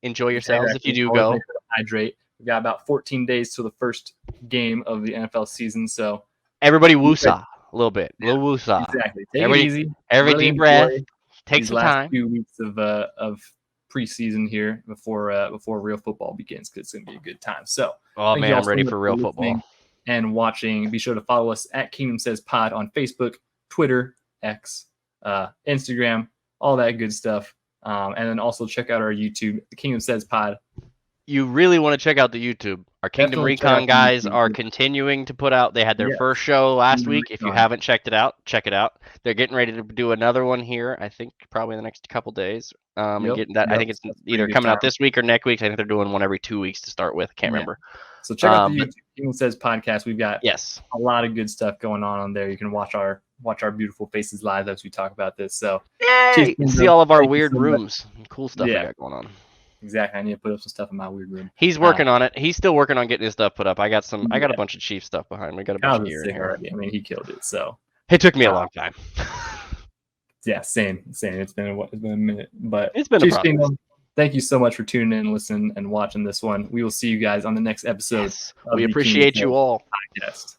Enjoy yourselves if you do go. Hydrate. We've got about 14 days till the first game of the NFL season. So everybody woosah a little bit. A little woosah. Exactly. Take it easy. Every deep breath. Take some time. 2 weeks of preseason here before real football begins, because it's going to be a good time. So I'm ready for real football and watching. Be sure to follow us at Kingdom Says Pod on Facebook, Twitter, X, Instagram, all that good stuff. And then also check out our YouTube, the Kingdom Says Pod you really want to check out the YouTube. Our Kingdom Definitely check out Recon the guys YouTube. are continuing to put out. They had their Yes. first show last Kingdom week. If you Recon. haven't checked it out, check it out. They're getting ready to do another one here. I think probably in the next couple days. And Yep, getting that. I yep, think it's that's a either pretty good coming out time. this week or next week. I think they're doing one every 2 weeks to start with. Can't Yeah. remember. So check out the But- YouTube Kingdom Says podcast. We've got Yes. a lot of good stuff going on there. You can watch our beautiful faces live as we talk about this. So Yay! Chief You can see Kingdom, all of our thank you weird so much. rooms. Cool stuff Yeah. we got going on. Exactly. I need to put up some stuff in my weird room. He's working on it. He's still working on getting his stuff put up. I got a Yeah. bunch of Chief stuff behind me. Got a bunch of Kyle's gear in sick here. already. I mean, he killed it. So It took me a long time. yeah, same. It's been a minute, but It's been a Chiefs process. Kingdom, thank you so much for tuning in, listening, and watching this one. We will see you guys on the next episode. Yes. of We the appreciate Kingdom you all. Podcast.